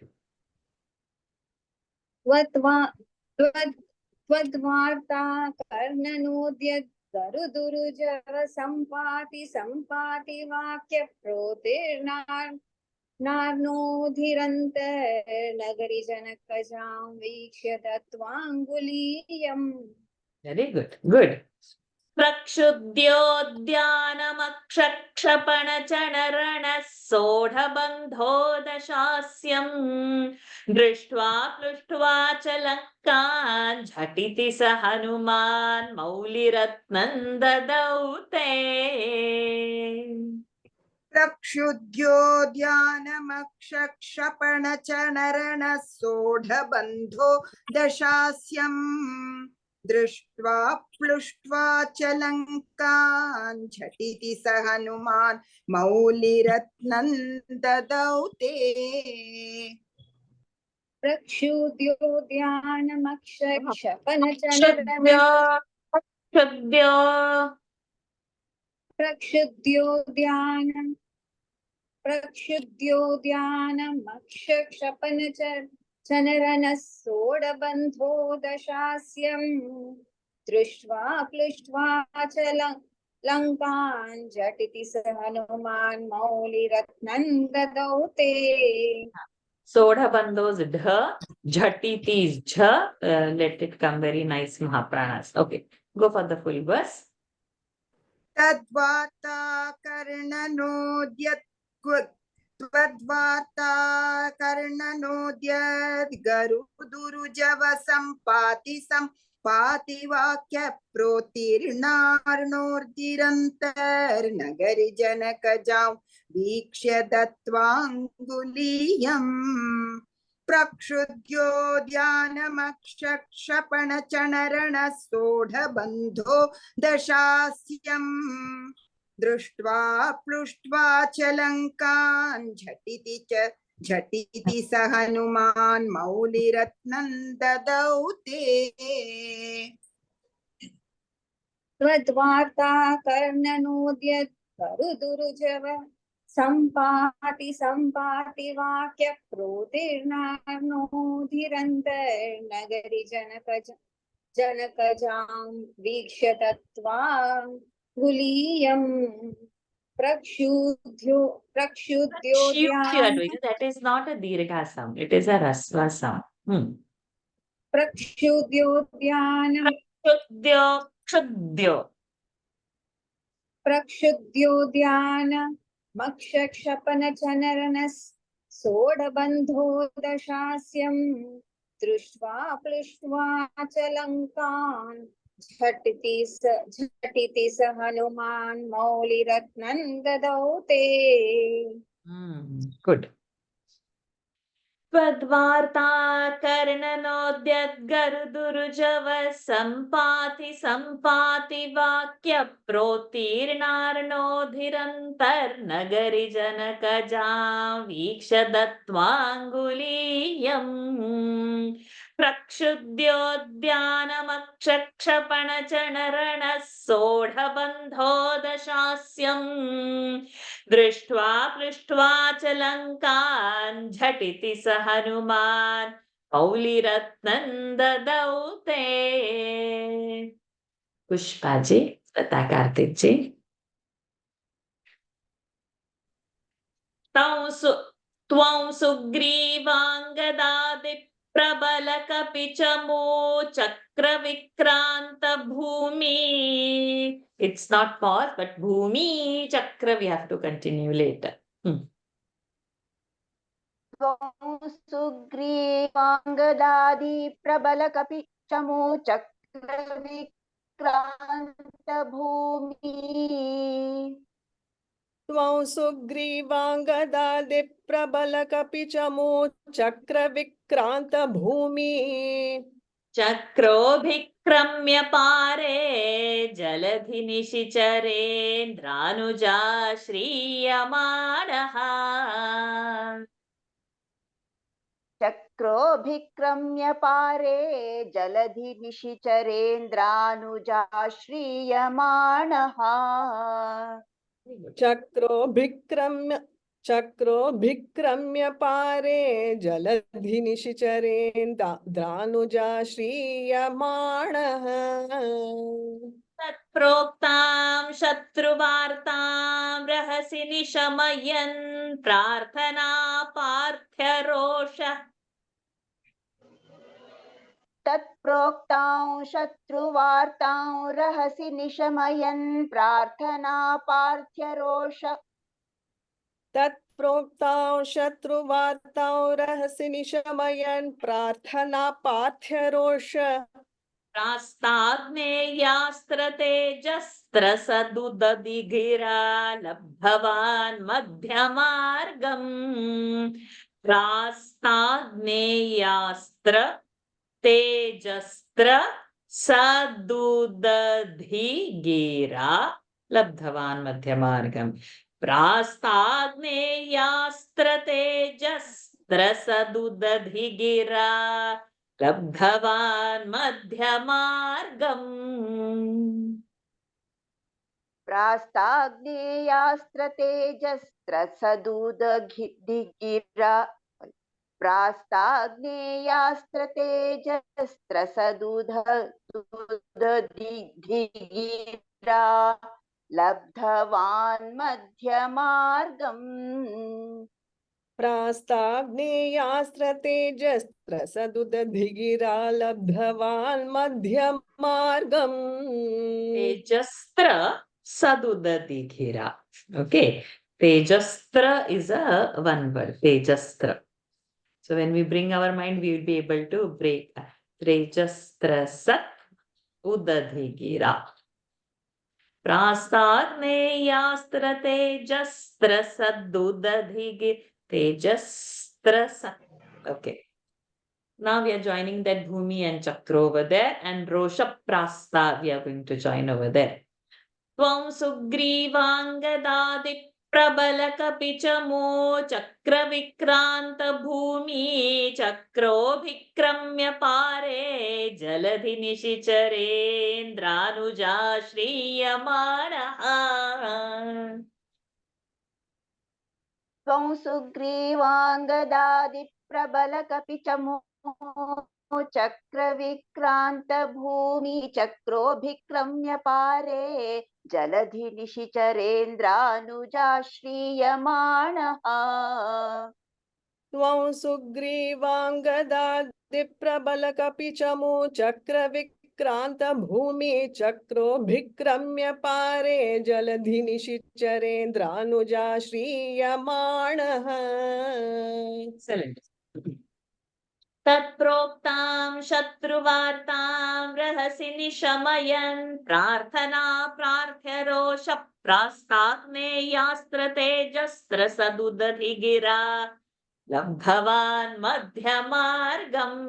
S6: त्वद्वार्ता कर्णनोद्यत् गरुदुरुजव Sampati वाक्य प्रोतिर्नार्नोधिरन्त नगरी जनकजां वीक्ष्य दत्त्वाङ्गुलीयम्.
S1: Very good. Good. प्रक्षुद्योद्यानमक्षक्षपणचणरणः सोढबन्धो दशास्यम् दृष्ट्वा प्लुष्ट्वा च लङ्कान् झटिति स हनुमान् मौलिरत्नं ददौ ते.
S5: प्रक्षुद्योद्यानमक्षक्षपणचणरणः सोढबन्धो दशास्यम् दृष्ट्वा प्लुष्ट्वा च लङ्कान् झटिति स हनुमान् मौलिरत्नं ददौ ते.
S6: प्रक्षुद्योद्यानमक्षक्षपणचनरनः सोढबन्धो दशास्यम् दृष्ट्वा प्लुष्ट्वा च लङ्कान् झटिति स हनुमान् मौलिरत्नं ददौ ते.
S1: Sodhabandhos dha, jhatiti is jha. Let it come very nice Mahapranas. Okay. Go for the full verse.
S5: Tadvarta karnanodyat Tadvarta karnanodyat Garudurujava sampati vakya protirnarnordirantar Nagari janakajam Vikshya datvanguliyam प्रक्षुद्योद्यानमक्षक्षपणचणरणसोढबन्धो दशास्यम् दृष्ट्वा प्लुष्ट्वा च लङ्कान् झटिति स हनुमान् मौलिरत्नं ददौ ते
S6: त्वद्वार्ता कर्णनोद्यत् करुदुरुजव सम्पाति वाक्य प्रोतिर्नानोधिरन्तर्नगरि जनकजां वीक्ष्य तत्त्वा गुलीयम् प्रक्षुद्योद्यान
S1: That is not a dirgha sound. It is a rasva sound.
S6: प्रक्षुद्योद्यान प्रक्षुद्योद्यान मक्षक्षपणचनरनस् सोढबन्धो दशास्यम् दृष्ट्वा प्लुष्ट्वा च लङ्कान् झटिति स हनुमान् मौलिरत्नं ददौ ते
S1: Good. Twadvarta karnanodyadgarudurujava sampati vakya protirnarnodhirantar nagari janakajam viksha datvanguliyam प्रक्षुद्योद्यानमक्षक्षपणचणरणसोढबन्धो दशास्यम् दृष्ट्वा पृष्ट्वा च लङ्कान् झटिति स हनुमान् मौलिरत्नं ददौ ते पुष्पा जी तथा कार्तिक जी त्वं सुग्रीवाङ्गदादि प्रबल कपिचमो चक्रविक्रांत भूमि. It's not pause but bhumi chakra we have to continue later.
S7: सुग्रीवाङ्गदादि प्रबल कपिचमो चक्रविक्रांत भूमि.
S4: त्वं सुग्रीवाङ्गदादि प्रबल कपिचमो चक्रविक्रांत भूमि.
S1: चक्रोभिक्रम्य पारे जलधि निशिचरेन्द्रानुजा श्रीयमाणः.
S7: चक्रोभिक्रम्य पारे जलधि निशिचरेन्द्रानुजा श्रीयमाणः.
S4: चक्रोभिक्रम्य पारे जलधि निशिचरेन्द्रानुजा श्रीयमाणः.
S1: तत्प्रोक्तां शत्रुवार्तां रहसि निशमयन् प्रार्थना पार्थ्यरोषः.
S7: तत्प्रोक्तां शत्रुवार्तां रहसि निशमयन् प्रार्थना पार्थ्यरोष.
S4: तत्प्रोक्तां शत्रुवार्तां रहसि निशमयन् प्रार्थना पार्थ्यरोष.
S1: प्रास्ताग्नेयास्त्रतेजस्त्रसदुदधिगिरा लब्धवान् मध्यमार्गम्. प्रास्ताग्नेयास्त्र तेजस्त्र सदुदधिगिरा लब्धवान् मध्यमार्गम्. प्रास्ताग्नेयास्त्र तेजस्त्र सदुदधिगिरा लब्धवान् मध्यमार्गम्.
S7: प्रास्ताग्नेयास्त्र तेजस्त्र सदुदधिगिरा प्रास्ताग्नेयास्त्र तेजस्त्र सदुदधिगिरा लब्धवान् मध्यमार्गम्.
S4: प्रास्ताग्नेयास्त्रतेजस्त्रसदुदधिगिरा लब्धवान् मध्यमार्गम्
S1: Tejastra sadudadighira. Okay. Tejastra is a one word. Tejastra. So when we bring our mind, we will be able to break. Tejastra sat udadhigira. Prastagneyaastra tejastra sadudadhigi. Tejastra sat. Okay. Now we are joining that Bhumi and Chakra over there, and Rosha Prastha we are going to join over there. Tvam Sugrivangadadi Prabalakapichamo Chakra Vikranta Bhumi Chakro Vikramya Pare Jaladhi Nishicharendranuja Shriyamana.
S7: त्वं सुग्रीवाङ्गदादिप्रबलकपिचमो चक्रविक्रान्तभूमि चक्रोऽभिक्रम्य पारे जलधि निशिचरेन्द्रानुजाश्रीयमाणः
S4: त्वं सुग्रीवाङ्गदादिप्रबलकपिचमो चक्रविक्रान्तभूमि चक्रोऽभिक्रम्य पारे जलधि निशिचरेन्द्रानुजा श्रीयमाणः
S1: Excellent. तत्प्रोक्तां शत्रुवार्तां रहसि निशमयन् प्रार्थना प्रार्थ्य रोष प्रास्ताग्नेयास्त्र तेजस्त्र सदुदधिगिरा लब्धवान् मध्यमार्गम्.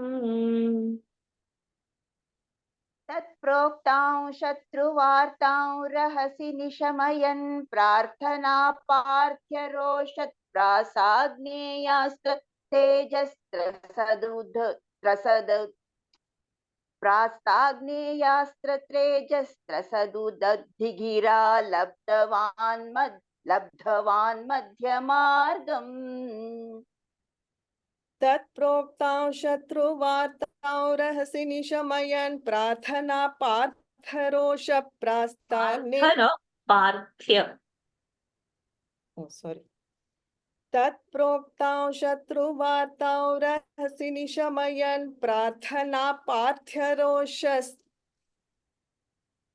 S7: तत्प्रोक्तां शत्रुवार्तां रहसि निशमयन् प्रार्थना पार्थ्य रोषत् प्रासाग्नेयास्त्र तेजस्त्रसदुद प्रास्ताग्नेयास्त्र तेजस्त्रसदुदधिगिरा लब्धवान् मध्यमार्गम्
S4: तत्प्रोक्तां शत्रुवार्तां रहसि निशमयन् प्रार्थना पार्थरोष प्रास्ताग्ने
S1: पार्थ्य.
S4: Oh, sorry. तत्प्रोक्तां शत्रुवार्तां रहसि निशमयन् प्रार्थना पार्थ्यरोषस्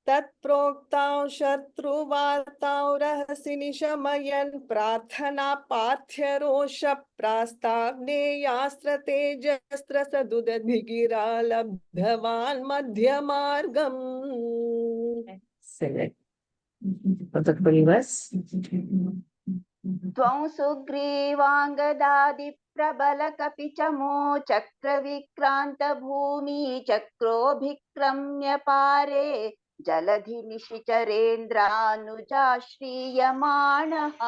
S4: तत्प्रोक्तां शत्रुवार्तां रहसि निशमयन् प्रार्थना पार्थ्यरोष प्रास्ताग्नेयास्त्र तेजस्त्र सदुदधिगिरा लब्धवान् मध्यमार्गम्.
S1: Excellent. Verse.
S7: त्वं सुग्रीवाङ्गदादिप्रबलकपिचमो चक्रविक्रान्तभूमि चक्रोऽभिक्रम्य पारे जलधि निशिचरेन्द्रानुजाश्रीयमाणः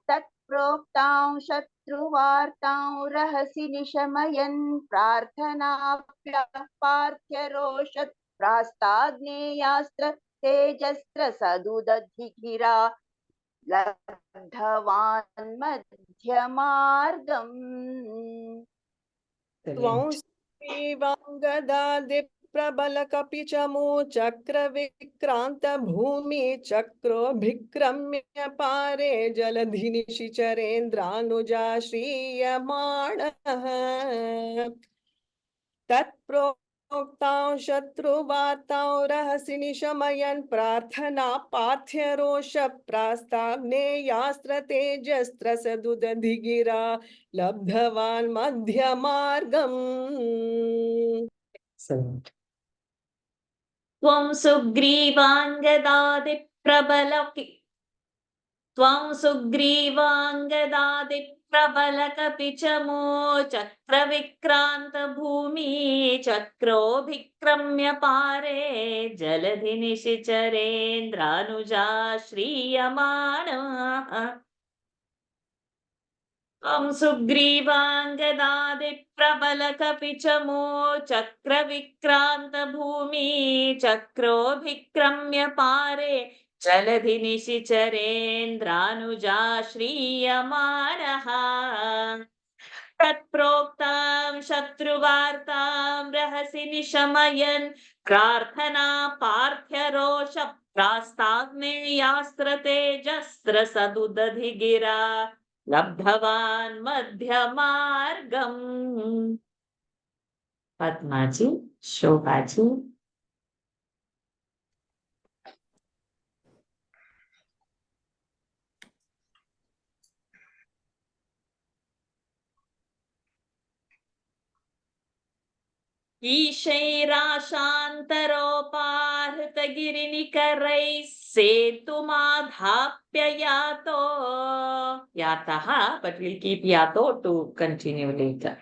S7: तत्प्रोक्तां शत्रुवार्तां रहसि निशमयन् प्रार्थना पार्थ्य रोषत् प्रास्ताग्नेयास्त्र तेजस्त्र सदुदधिगिरा लब्धवान् मध्यमार्गम्
S4: त्वं सुग्रीवाङ्गदादिप्रबलकपिचमो चक्रविक्रान्तभूमि चक्रोऽभिक्रम्य पारे जलधि निशिचरेन्द्रानुजा श्रीयमाणः तत्प्रोक्तां शत्रुवार्तां रहसि निशमयन् प्रार्थना पार्थ्यरोष प्रास्ताग्नेयास्त्र तेजस्त्र सदुदधिगिरा लब्धवान् मध्यमार्गम्.
S1: Excellent. Tvam Sugrivangadadiprabalakichamo Chakravikrantabhumi Chakrovikramya Pare Jaladhi Nishicharendranuja Shriyamana. Tvam Sugrivangadadiprabalakichamo Chakravikrantabhumi Chakrovikramya Pare Jaladhi Nishicharendranuja Shriyamanaः तत्प्रोक्तां शत्रुवार्तां रहसि निशमयन् प्रार्थना पार्थ्य रोष प्रास्ताग्नेयास्त्र तेजस्त्र सदुदधिगिरा लब्धवान् मध्यमार्गम्। पद्मा जी, शोभा जी। ईशैराशान्तरोपाहृतगिरिनिकरैः सेतुमाधाप्य यातो यातः, but we'll keep yato to continue later.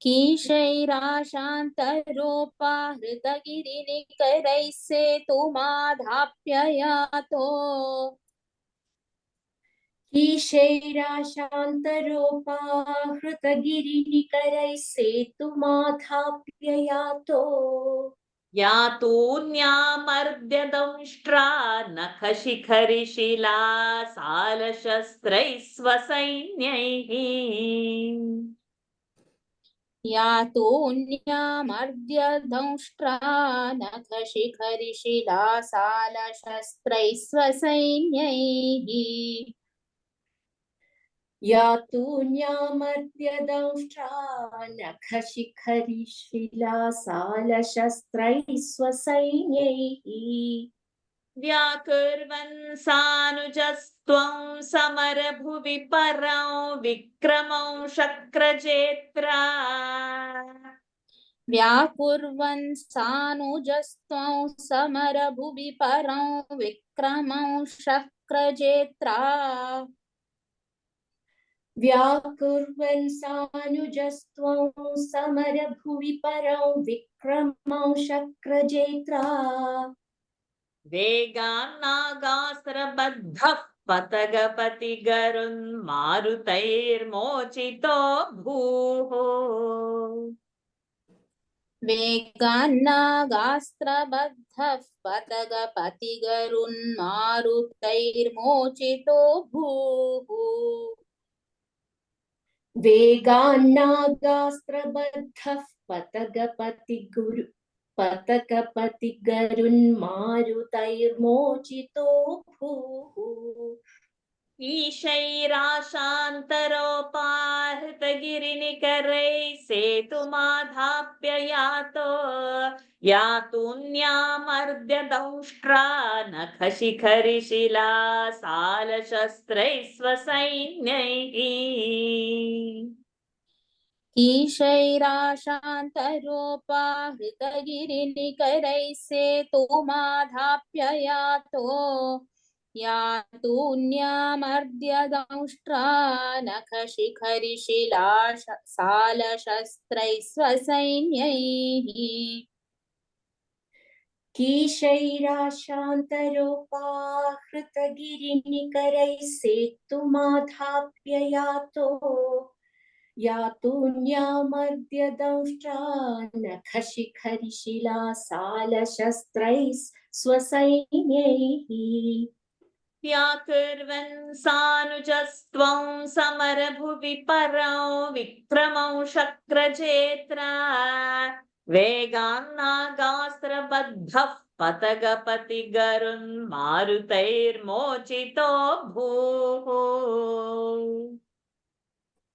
S8: कीशैराशान्तरोपाहृतगिरिनिकरैः सेतुमाधाप्य यातो ईशैराशान्तरोपाहृतगिरिनिकरैः सेतुमाधाप्य यातो
S1: यातून्यामर्द्यदंष्ट्रा नखशिखरिशिला सालशस्त्रैः स्वसैन्यैः।
S8: यातोऽन्यामर्द्य दंष्ट्रा नखशिखरिशिलासालशस्त्रैः स्वसैन्यैः यातून्यामर्द्य दंष्ट्रा नखशिखरिशिलासालशस्त्रैः स्वसैन्यैः
S1: व्याकुर्वन् सानुजस्त्वं समरभुवि परं विक्रमं शक्रजेत्रा।
S8: व्याकुर्वन् सानुजस्त्वं समरभुवि परं विक्रमं शक्रजेत्रा व्याकुर्वन् सानुजस्त्वं समरभुवि परं विक्रमं शक्रजेत्रा
S1: वेगान्नागास्त्रबद्धः पतगपतिगरुन्मारुतैर्मोचितो भूः।
S8: वेगान्नागास्त्रबद्धः पतगपतिगरुन्मारुतैर्मोचितो भूः वेगान्नागास्त्रबद्धः पतगपतिगरुन्मारुतैर्मोचितो भूः
S1: ईशैराशान्तरोपाहृतगिरिनिकरैः सेतुमाधाप्य यातो यातून्यामर्द्यदंष्ट्रा नखशिखरिशिला सालशस्त्रैः स्वसैन्यैः।
S8: ईशैराशान्तरोपाहृतगिरिनिकरैः सेतुमाधाप्य यातो यातून्यामर्द्य दंष्ट्रा नखशिखरिशिलासालशस्त्रैः स्वसैन्यैः कीशैराशान्तरोपाहृतगिरिनिकरैः सेतुमाधाप्य यातो यातून्यामर्द्य दंष्ट्रा नखशिखरिशिलासालशस्त्रैः स्वसैन्यैः
S1: व्याकुर्वन् सानुजस्त्वं समरभुवि परं विक्रमं शक्रजेत्रा। वेगान्नागास्त्रबद्धः पतगपतिगरुन्मारुतैर्मोचितो भूः।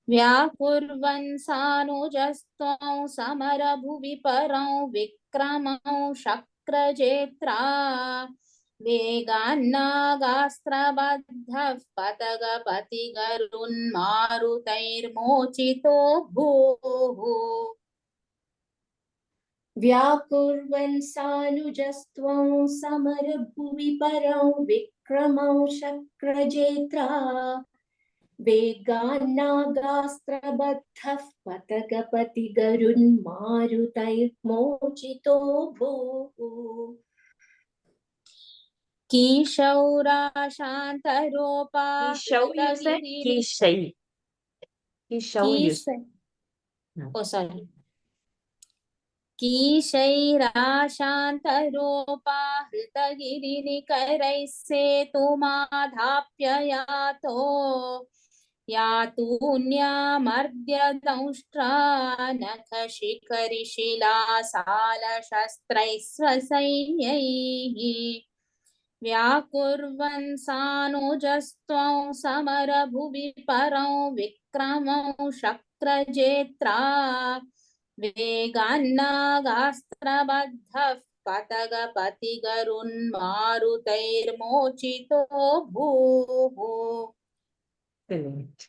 S8: व्याकुर्वन् सानुजस्त्वं समरभुवि परं विक्रमं शक्रजेत्रा वेगान्नागास्त्रबद्धः पतगपतिगरुन्मारुतैर्मोचितो भूः व्याकुर्वन् सानुजस्त्वं समरभुवि परं विक्रमं शक्रजेत्रा वेगान्नागास्त्रबद्धः पतगपतिगरुन्मारुतैर्मोचितो भूः
S1: Kishau you said? Kishai. Kishau you said.
S8: Oh, sorry. कीशैराशान्तरोपाहृतगिरिनिकरैः सेतुमाधाप्य यातो यातून्यामर्द्य दंष्ट्रा नखशिखरिशिलासालशस्त्रैः स्वसैन्यैः व्याकुर्वन् सानुजस्त्वं समरभुवि परं विक्रमं शक्रजेत्रा वेगान्नागास्त्रबद्धः पतगपतिगरुन्मारुतैर्मोचितो भूः
S1: Brilliant.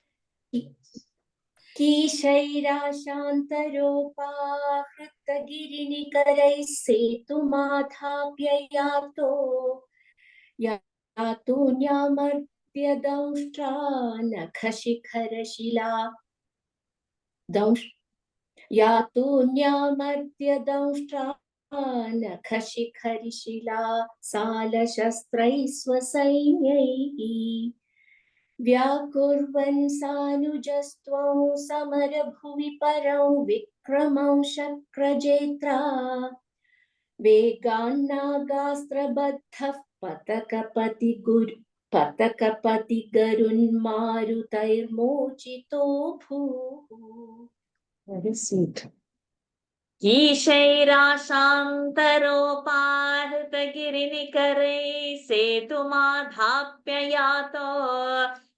S9: कीशैराशान्तरोपाहृतगिरिनिकरैः सेतुमाधाप्ययातो यातून्यामर्त्यदंष्ट्रा नखशिखरशिला यातून्यामर्त्यदंष्ट्रा नखशिखरिशिला सालशस्त्रैः स्वसैन्यैः व्याकुर्वन् सानुजस्त्वं समरभुवि परं विक्रमं शक्रजेत्रा वेगान्नागास्त्रबद्धः पतकपतिगरुन्मारुतैर्मोचितो भूः
S1: Very sweet. ईशैराशान्तरोपाहृतगिरिनिकरैः सेतुमाधाप्ययातो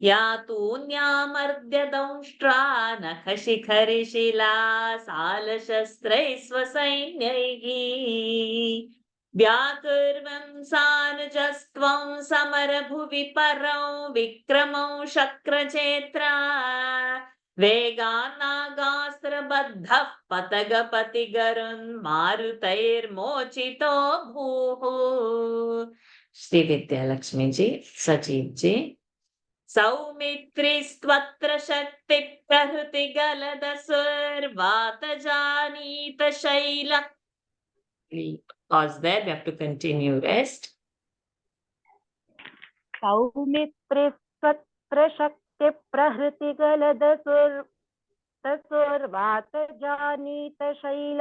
S1: यातून्यामर्द्यदंष्ट्रा नखशिखरिशिला सालशस्त्रैः स्वसैन्यैः व्याकुर्वन् सानुजस्त्वं समरभुवि परं विक्रमं शक्रचेत्रा वेगान्नागास्त्रबद्धः पतगपतिगरुन्मारुतैर्मोचितो भूः श्री विद्यालक्ष्मी जी, सजीव जी। सौमित्रिस्त्वत्र शक्ति प्रहृति गलदसुर्वातजानीत शैल. Pause there, we have to continue rest.
S7: सौमित्रिस्त्वत्र शक्ति प्रहृति गलदसुर्वातजानीत शैल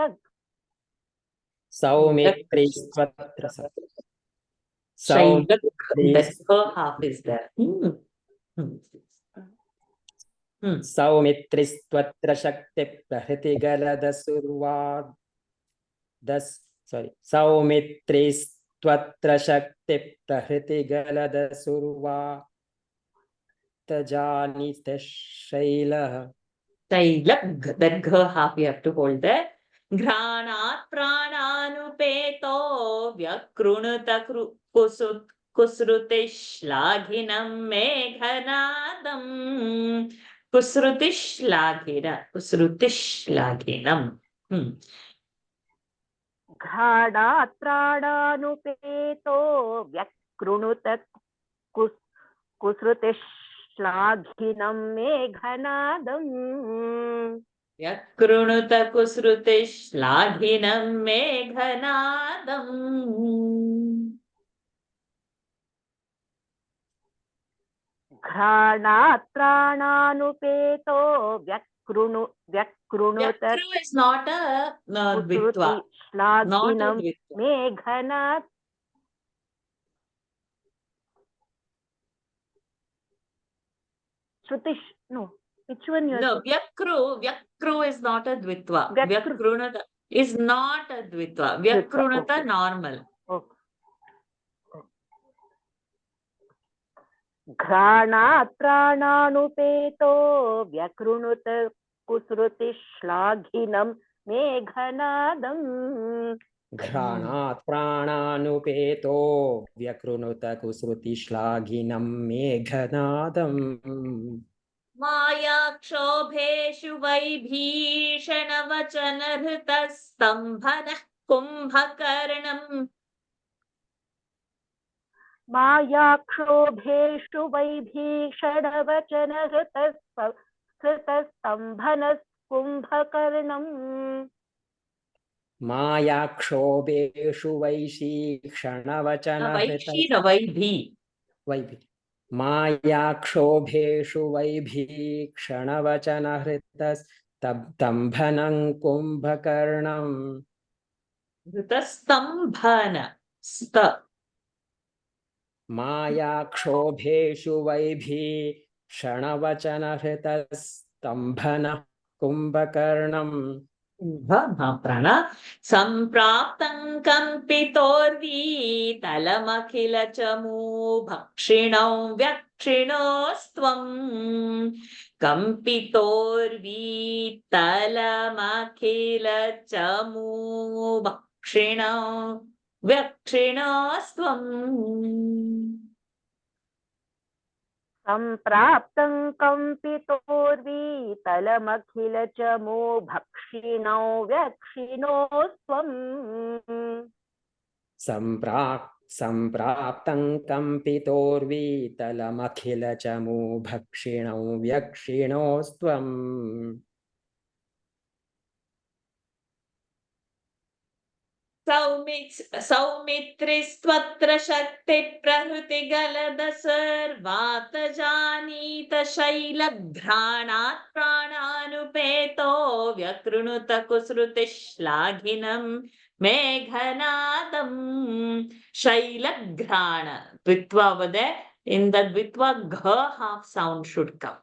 S10: सौमित्रिस्त्वत्र
S1: Shailak, that's her half is there.
S10: सौमित्रिस्त्वत्र शक्ति प्रहृति सौमित्रिस्त्वत्र शक्ति प्रहृति गलदसुर्वातजानीत शैलः
S1: Shailak, that gha half you have to hold there. Granat prananupeto vyakrunata kusrutishlaghinam meghanadam. Kusrutishlaghinam.
S7: घाणात् प्राणानुपेतो व्यकृणुत कुसृतिश्लाघिनं मेघनादम्
S1: व्यकृणुत कुसृतिश्लाघिनं मेघनादम्
S7: घ्राणात् प्राणानुपेतो व्यकृणुत
S1: Vyakru is not a dvitva.
S7: श्लाघिनं Meghnad Shrutish, no. Which one you are
S1: No, Vyakru is not a dvitva. Vyakrunata is not a dvitva. Vyakrunata
S7: okay.
S1: normal.
S7: Okay. घ्राणात् प्राणानुपेतो व्यकृणुत कुसृतिश्लाघिनं मेघनादम्
S10: घ्राणात् प्राणानुपेतो व्यकृणुत कुसृतिश्लाघिनं मेघनादम्
S1: मायाक्षोभेषु वैभीषणवचनहृतः स्तम्भनः कुम्भकर्णम्
S7: मायाक्षोभेषु वैभीषणवचनहृतस्तम्भनः कुम्भकर्णम्
S10: मायाक्षोभेषु मायाक्षोभेषु वैभीषणवचनहृतस्तम्भनं कुम्भकर्णम्
S1: हृतस्तम्भन स्त
S10: मायाक्षोभेषु वैभीषणवचनहृतस्तम्भनः कुम्भकर्णम्
S1: महाप्राण सम्प्राप्तं कम्पितोर्वीतलमखिलचमू भक्षिणौ व्यक्षिणोस्त्वं कम्पितोर्वीतलमखिलचमू भक्षिणौ व्यक्षिणोस्त्वम्
S7: सम्प्राप्तं कम्पितोर्वीतलमखिलचमू भक्षिणौ व्यक्षिणोस्त्वम्
S10: सम्प्राप्तं कम्पितोर्वीतलमखिलचमू भक्षिणौ व्यक्षिणोस्त्वम्
S1: सौमित्रिस्त्वत्र शक्तिप्रहृतिगलद सर्वातजानीत शैलघ्राणात् प्राणानुपेतो व्यकृणुत कुसृतिश्लाघिनं मेघनादम् शैलघ्राण द्वित्वा over there. In the dvitva gha half sound should come.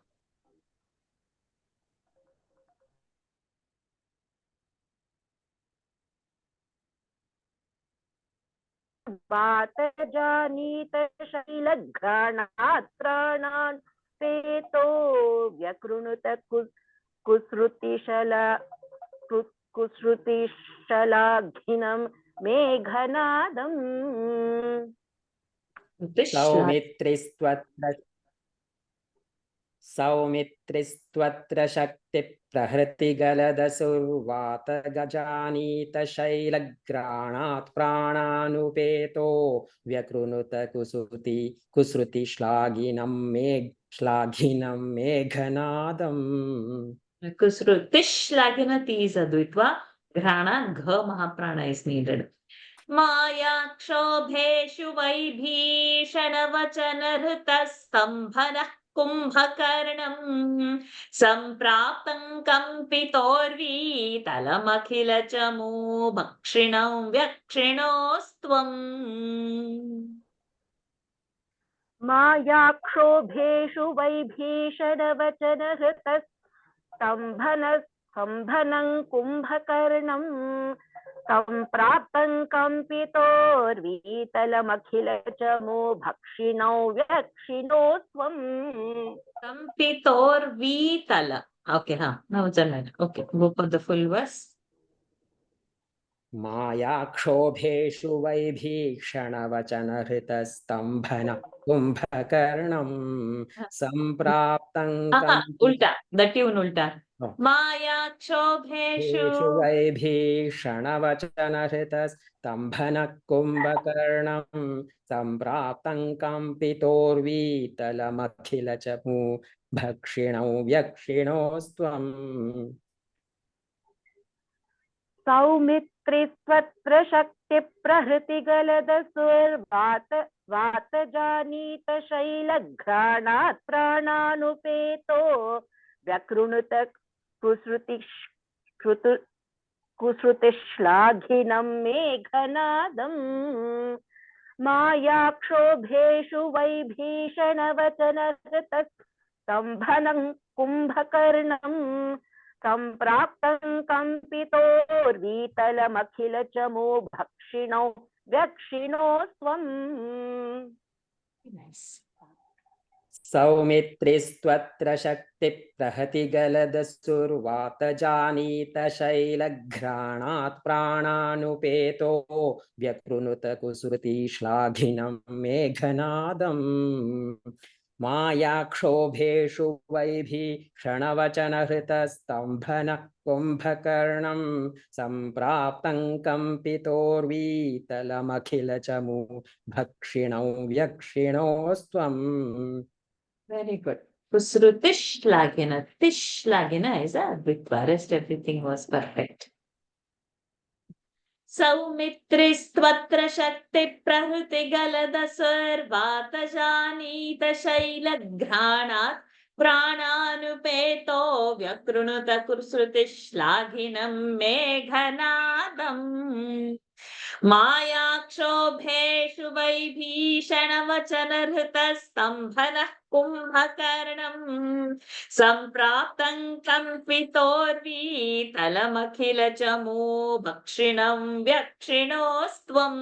S7: वातजानीत शैलघ्राणात् प्राणान् पेतो व्यकृणुत कुसृतिशलाघिनं मेघनादम्
S10: सौमित्रिस्त्वत्र शक्तिप्रहृतिगलदसुर्वातगजानीत शैलग्राणात् प्राणानुपेतो व्यकृणुत कुसृतिश्लाघिनं मेघनादम्
S1: कुसृतिश्लाघिन is advitva grana gha mahaprana is needed. मायाक्षोभेषु वैभीषणवचनहृतस्तम्भनः कुम्भकर्णम् सम्प्राप्तं कम्पितोर्वीतलमखिलचमू भक्षिणौ व्यक्षिणोस्त्वम्
S7: मायाक्षोभेषु वैभीषणवचनहृतस्तम्भनं कुम्भकर्णम् सम्प्राप्तं कम्पितोर्वीतलमखिलचमू भक्षिणौ व्यक्षिणोस्त्वम्
S1: कम्पितोर्वीतल. Okay, now it's a okay. Go for the full verse.
S10: मायाक्षोभेषु वैभीषणवचनहृतस्तम्भन कुम्भकर्णं सम्प्राप्तं
S1: Ulta, the tune ulta. मायाक्षोभेषु
S10: वैभीषणवचनहृतस्तम्भन कुम्भकर्णं सम्प्राप्तं कम्पितोर्वीतलमखिलचमू भक्षिणौ व्यक्षिणोस्त्वम्
S7: सौमित्रिस्त्वत्र शक्तिप्रहृतिगलदसुर्वातजानीत शैलघ्राणात् प्राणानुपेतो व्यकृणुत कुसृतिश्लाघिनं मेघनादम् मायाक्षोभेषु वैभीषणवचनहृतस्तम्भनं कुम्भकर्णम् सम्प्राप्तं कम्पितोर्वीतलमखिलचमू भक्षिणौ व्यक्षिणोस्त्वम्
S10: सौमित्रिस्त्वत्र शक्तिप्रहृतिगलदसुर्वातजानीत शैलघ्राणात् प्राणानुपेतो व्यकृणुत कुसृतिश्लाघिनं मेघनादम् मायाक्षोभेषु वैभीषणवचनहृतस्तम्भन कुम्भकर्णं सम्प्राप्तं कम्पितोर्वीतलमखिलचमू भक्षिणौ व्यक्षिणोस्त्वम्
S1: Very good. Kusrutishlagina. Tishlagina is a advitva. Rest everything was perfect. सौमित्रिस्त्वत्र शक्तिप्रहृतिगलद सर्वातजानीत शैलघ्राणात् प्राणानुपेतो व्यकृणुत कुसृतिश्लाघिनं मेघनादम् मायाक्षोभेषु वैभीषणवचनहृतस्तम्भनः कुम्भकर्णम् सम्प्राप्तं कम्पितोर्वीतलमखिलचमू भक्षिणं व्यक्षिणोस्त्वम्.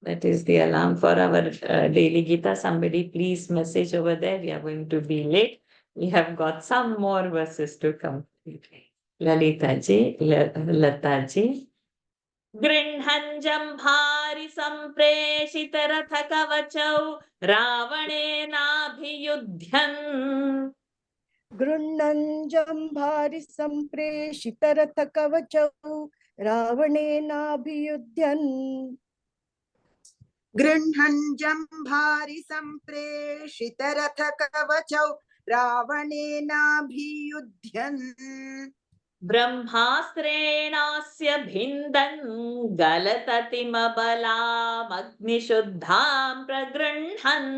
S1: That is the alarm for our daily Gita. Somebody please message over there. We are going to be late. We have got some more verses to complete. Lalita ji, Lata ji. गृह्णन् जम्भारि सम्प्रेषितरथकवचौ रावणेनाभियुध्यन्
S4: गृह्णञ्जम्भारि सम्प्रेषितरथकवचौ रावणेनाभियुध्यन्
S5: गृह्णन् जम्भारि सम्प्रेषितरथकवचौ रावणेनाभियुध्यन्
S1: ब्रह्मास्त्रेणास्य भिन्दन् गलततिमबलामग्निशुद्धां प्रगृह्णन्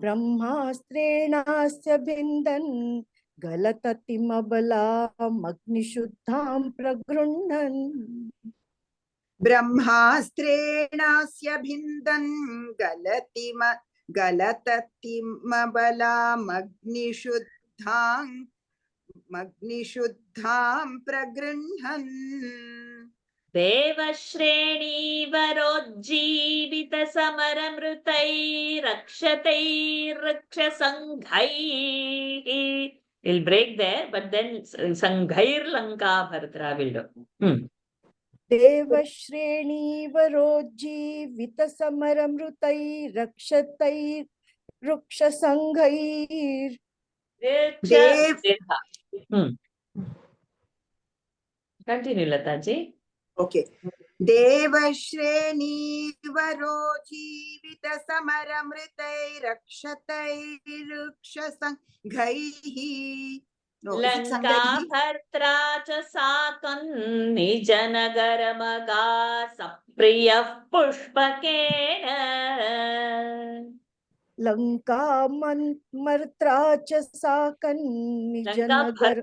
S4: ब्रह्मास्त्रेणास्य भिन्दन् गलततिमबलामग्निशुद्धां प्रगृह्णन्
S5: ब्रह्मास्त्रेणास्य भिन्दन् गलततिमबलामग्निशुद्धां प्रगृह्णन्
S1: देवश्रेणीवरोज्जीवितसमरमृतैरक्षतैर्वृक्षसङ्घैः. We'll break there, but then Sanghair Lanka Bhartra will do.
S4: देवश्रेणीवरोज्जीवितसमरमृतैरक्षतैर्वृक्षसङ्घैर्
S1: Continue, Lata ji.
S5: Okay. देवश्रेणीवरोजीवितसमरमृतैरक्षतैर्वृक्षसङ्घैः
S1: Lanka भर्त्रा च साकं निजनगरमगा सप्रियः पुष्पकेन
S4: लंका मर्त्रा च साकन् निजनगर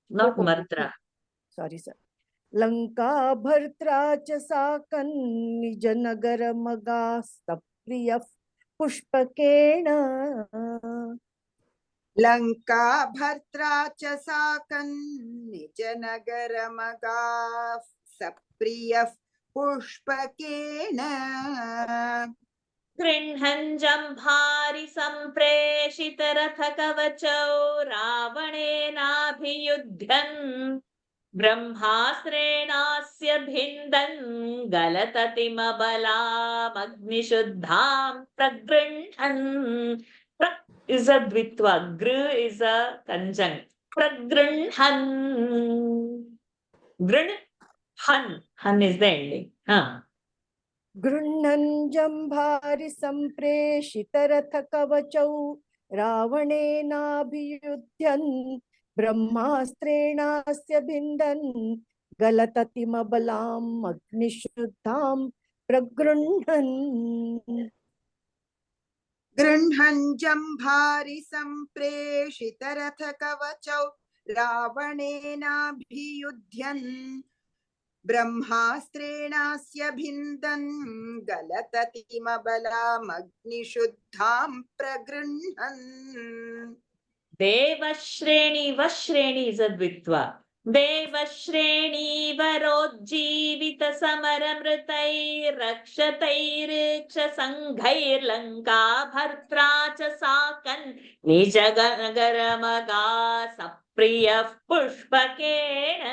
S1: not martra.
S4: Sorry sir. Lanka भर्त्रा च साकन् निजनगरमगा सप्रियः पुष्पकेन
S5: लंका भर्त्रा च साकन् निजनगरमगा सप्रियः पुष्पकेन
S1: गृह्णन् जम्भारि सम्प्रेषितरथकवचौ रावणेनाभियुध्यन् ब्रह्मास्त्रेणास्य भिन्दन् गलततिमबलामग्निशुद्धां प्रगृह्णन्. Is a dvitva, gr is a conjunct. Pragruhnhan. Han is the ending.
S4: गृह्णन् जम्भारि सम्प्रेषितरथकवचौ रावणेनाभियुध्यन् ब्रह्मास्त्रेणास्य भिन्दन् गलततिमबलाम् अग्निशुद्धां प्रगृह्णन्
S5: गृह्णन् जम्भारि सम्प्रेषितरथकवचौ रावणेनाभियुध्यन् ब्रह्मास्त्रेणास्य भिन्दन् गलततिमबलामग्निशुद्धां प्रगृह्णन्.
S1: देवश्रेणी वश्रेणी is a dvitva. देवश्रेणीवरोज्जीवितसमरमृतैरक्षतैर्क्षसङ्घैर्लङ्का भर्त्रा च साकन् निजनगरमगा सप्रियः पुष्पकेन.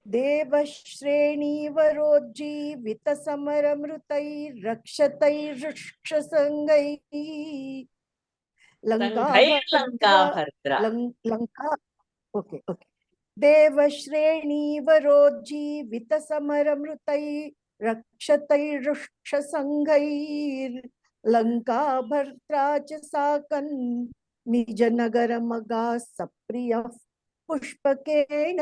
S4: देवश्रेणीवरोज्जीवितसमरमृतैरक्षतैर्वृक्षसङ्घैः
S1: Lanka भर्त्रा.
S4: Okay. देवश्रेणीवरोज्जीवितसमरमृतैरक्षतैर्वृक्षसङ्घैर् Lanka भर्त्रा च साकन् निजनगरमगा सप्रियः पुष्पकेन.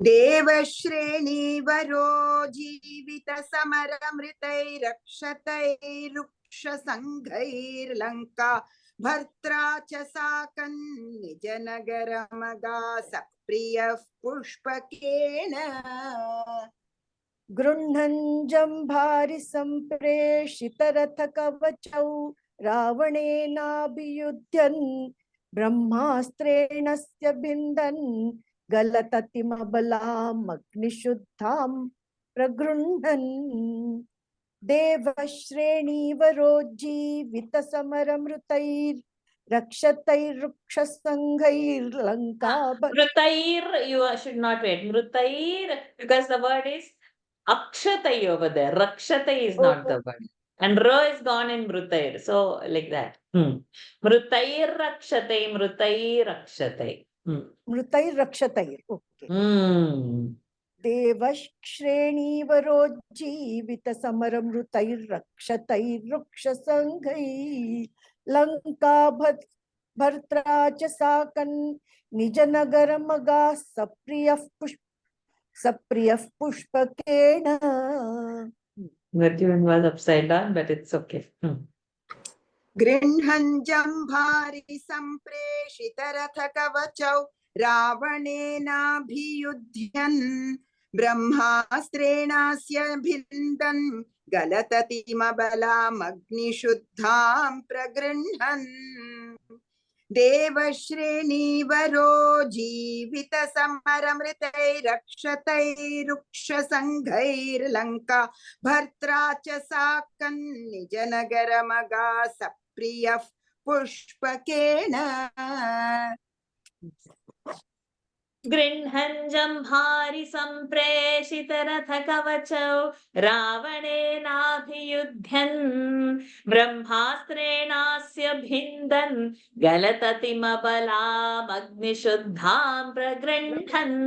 S5: देवश्रेणीवरोज्जीवितसमरमृतैरक्षतैर्वृक्षसङ्घैर्लङ्का भर्त्रा च साकन् निजनगरमगा सप्रियः पुष्पकेन
S4: गृह्णन् जम्भारि सम्प्रेषितरथकवचौ रावणेनाभियुध्यन् ब्रह्मास्त्रेणस्य भिन्दन् गलततिमबलामग्निशुद्धां प्रगृह्णन् देवश्रेणीवरोज्जीवितसमरमृतैर्रक्षतैर्रुक्षसङ्घैर्लङ्का
S1: Mrutair, should not wait. Mrutair, because the word is Akshatai over there. Rakshatai is not the word. And Ra is gone in Mrutair. So, like that. Mrutair Rakshatai, Mrutair Rakshatai.
S4: मृतैर्रक्षतैर् okay देवश्रेणीवरोज्जीवितसमरमृतैर्रक्षतैर्रुक्षसङ्घैः लङ्काभर्त्रा च साकन् निजनगरमगाः सप्रियः पुष्पकेण.
S1: That one was upside down, but it's okay.
S5: गृह्णन् जम्भारि सम्प्रेषितरथकवचौ रावणेनाभियुध्यन् ब्रह्मास्त्रेणास्य भिन्दन् गलततिमबलामग्निशुद्धां प्रगृह्णन् देवश्रेणीवरो जीवितसमरमृतैरक्षतैरुक्षसङ्घैर्लङ्का भर्त्रा च साकन् निजनगरमगा सप्रियः पुष्पकेन
S1: गृह्णन् जम्भारि सम्प्रेषितरथकवचौ रावणेनाभियुध्यन् ब्रह्मास्त्रेणास्य भिन्दन् गलततिमबलामग्निशुद्धां प्रगृह्णन्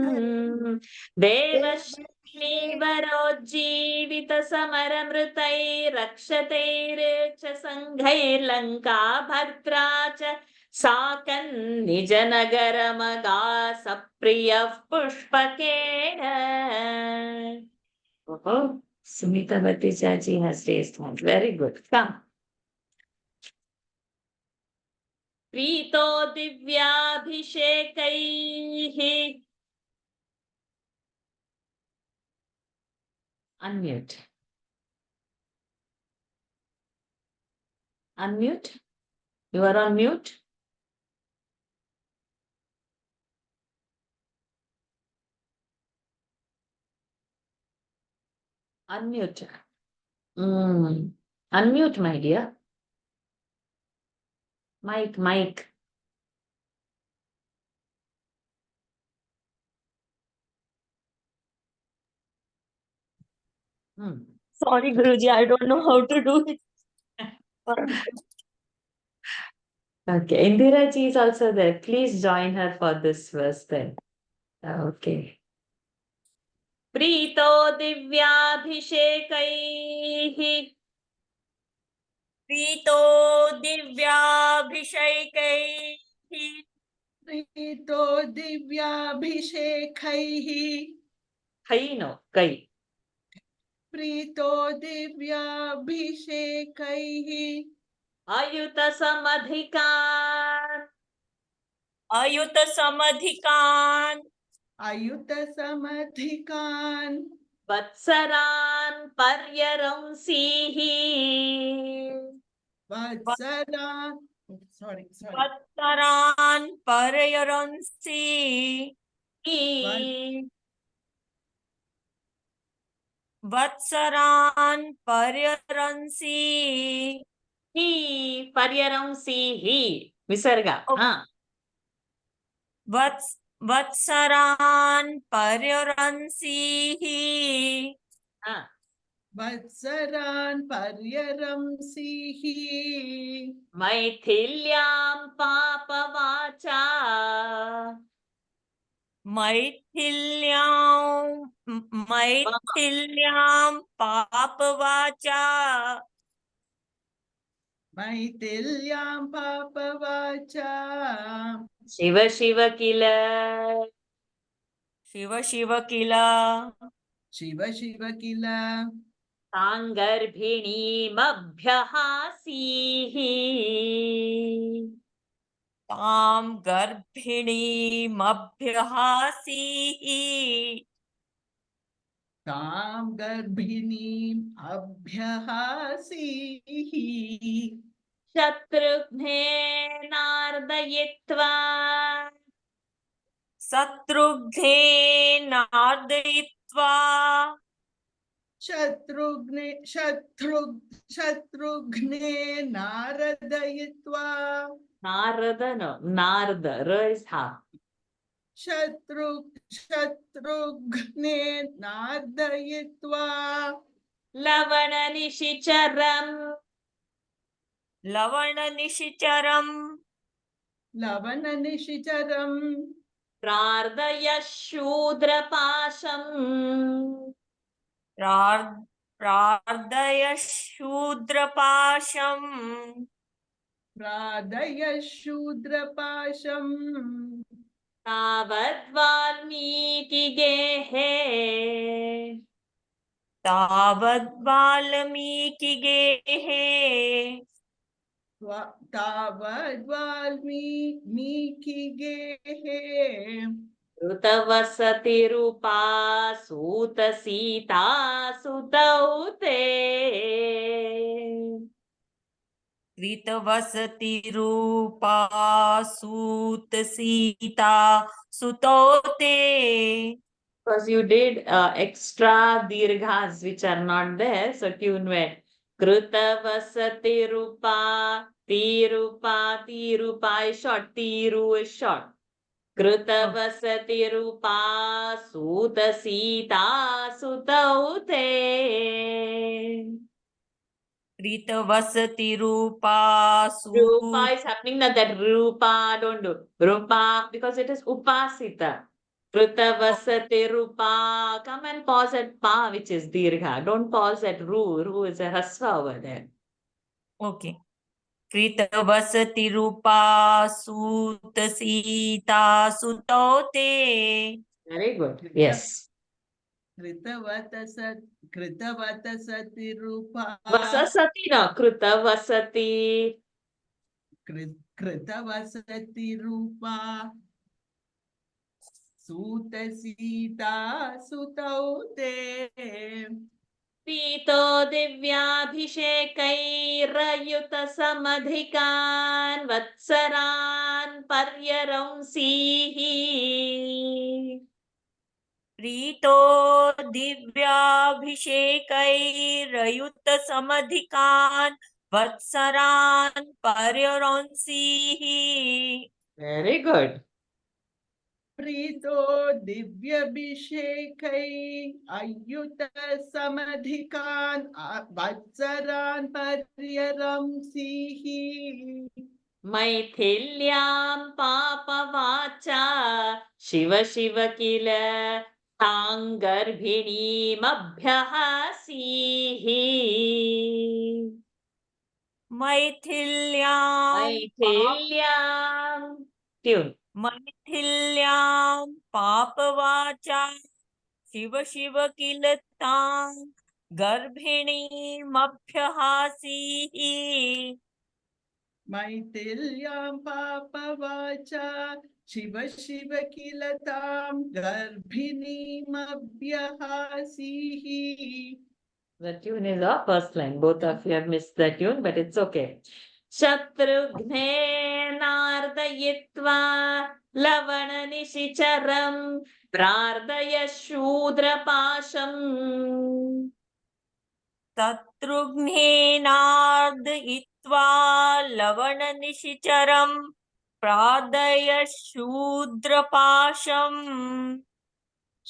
S1: देवश्रेणीवरोज्जीवितसमरमृतैरक्षतैर्क्षसङ्घैर्लङ्का भर्त्रा च साकन् निजनगरमगा सप्रियः पुष्पकेन. Oh, Sumita Bhattacharya has raised hand. Very good. Come. प्रीतो दिव्याभिषेकैः. Unmute. Unmute. You are on mute. Unmute. Unmute, my dear. Mic.
S9: Sorry, Guruji, I don't know how to do it.
S1: Okay, Indira ji is also there. Please join her for this verse then. Okay. प्रीतो दिव्याभिषेकैः.
S8: प्रीतो दिव्याभिषेकैः.
S11: प्रीतो दिव्याभिषेकैः.
S1: कै कै.
S11: प्रीतो दिव्याभिषेकैः.
S1: अयुतसमधिकान्.
S11: अयुतसमधिकान्.
S1: वत्सरान् पर्यरंसीः.
S11: वत्सरान्
S8: पर्यरंसी.
S1: पर्यरंसीः. विसर्गा.
S8: वत्सरान् पर्यरंसीः.
S11: वत्सरान् पर्यरंसीः.
S1: मैथिल्यां पापवाचा.
S8: मैथिल्यां पापवाचा.
S11: मैथिल्यां पापवाचा.
S1: शिव शिव किल.
S8: शिव किल.
S11: शिव किल.
S1: साङ्गर्भिणीमभ्यहासीः.
S8: तां गर्भिणीमभ्यहासीः
S11: तां गर्भिणीम् अभ्यहासीः
S9: शत्रुघ्नेनार्दयित्वा
S8: शत्रुघ्नेनार्दयित्वा
S11: शत्रुघ्ने नारदयित्वा
S1: Narada, no. Narda. R is half.
S11: शत्रुघ्ने नारदयित्वा
S9: लवणनिशिचरम्
S8: लवणनिशिचरम्
S11: लवणनिशिचरम्
S9: प्रार्दय शूद्रपाशम्
S8: प्रार्दय शूद्रपाशम्
S11: प्रादय शूद्रपाशम्
S9: तावद्वाल्मीकिगेहे
S8: तावद्वाल्मीकिगेहे
S11: तावद्वाल्मीकिगेहे
S9: ऋतवसतिरूपा सूतसीता सुतौ ते
S8: कृतवसतिरूपा सूत सीता सुतौ ते
S1: Because you did extra dirghas which are not there, so tune went. Kruta vasati rupa, tirupa is short, tiru is short. Kruta vasati rupa, suta sita sutau te.
S8: कृतवसतिरूपा
S1: Rupa is happening, not that rupa, don't do. Rupa, because it is upasita. Kruta vasati rupa. Come and pause at pa, which is dirgha. Don't pause at ru. Ru is a rasva over there.
S8: Okay कृतवसतिरूपा सूत सीता सुतौ ते
S1: Very good. Yes.
S11: कृतवतसति रूपा
S1: Vasasati no. Kruta vasati.
S11: कृतवसति रूपा सूत सीता सुतौ ते
S9: पीतो दिव्याभिषेकैरयुत समधिकान् वत्सरान् पर्यरंसीः
S8: प्रीतो दिव्याभिषेकैरयुत समधिकान् वत्सरान् पर्यरंसीः
S1: Very good.
S11: प्रीतो दिव्याभिषेकै अयुत समधिकान् वत्सरान् पर्यरंसीः
S9: मैथिल्यां पापवाचा शिव शिव किल तां गर्भिणीमभ्यहासीः मैथिल्यां ट्यून्
S8: मैथिल्यां पापवाचा शिव शिव किल तां गर्भिणीमभ्यहासीः
S11: मैथिल्यां पापवाचा शिव शिव किल तां गर्भिणीमभ्यहासीः.
S1: The tune is our first line. Both of you have missed the tune, but it's okay. शत्रुघ्नेनार्दयित्वा लवणनिशिचरं प्रार्दय शूद्रपाशम्.
S8: शत्रुघ्नेनार्दयित्वा लवणनिशिचरं प्रार्दय शूद्रपाशम्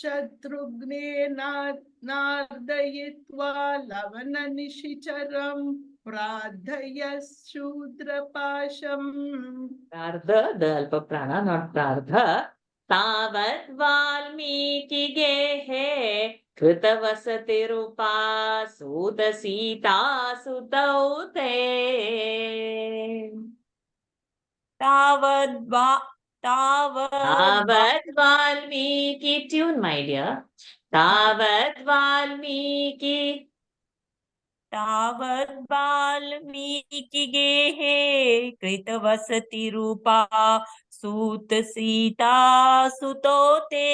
S11: शत्रुघ्नेनार्दयित्वा लवणनिशिचरं प्रार्थय शूद्रपाशम्.
S1: Prardha, the alpa prana, not prardha. Tavat valmikigehe krutavasati rupa suta sita sutau te. Tavat valmiki, tune my dear. Tavat valmiki
S8: तावत् वाल्मीकि गेहे कृतवसति रूपा सूत सीता सुतो ते।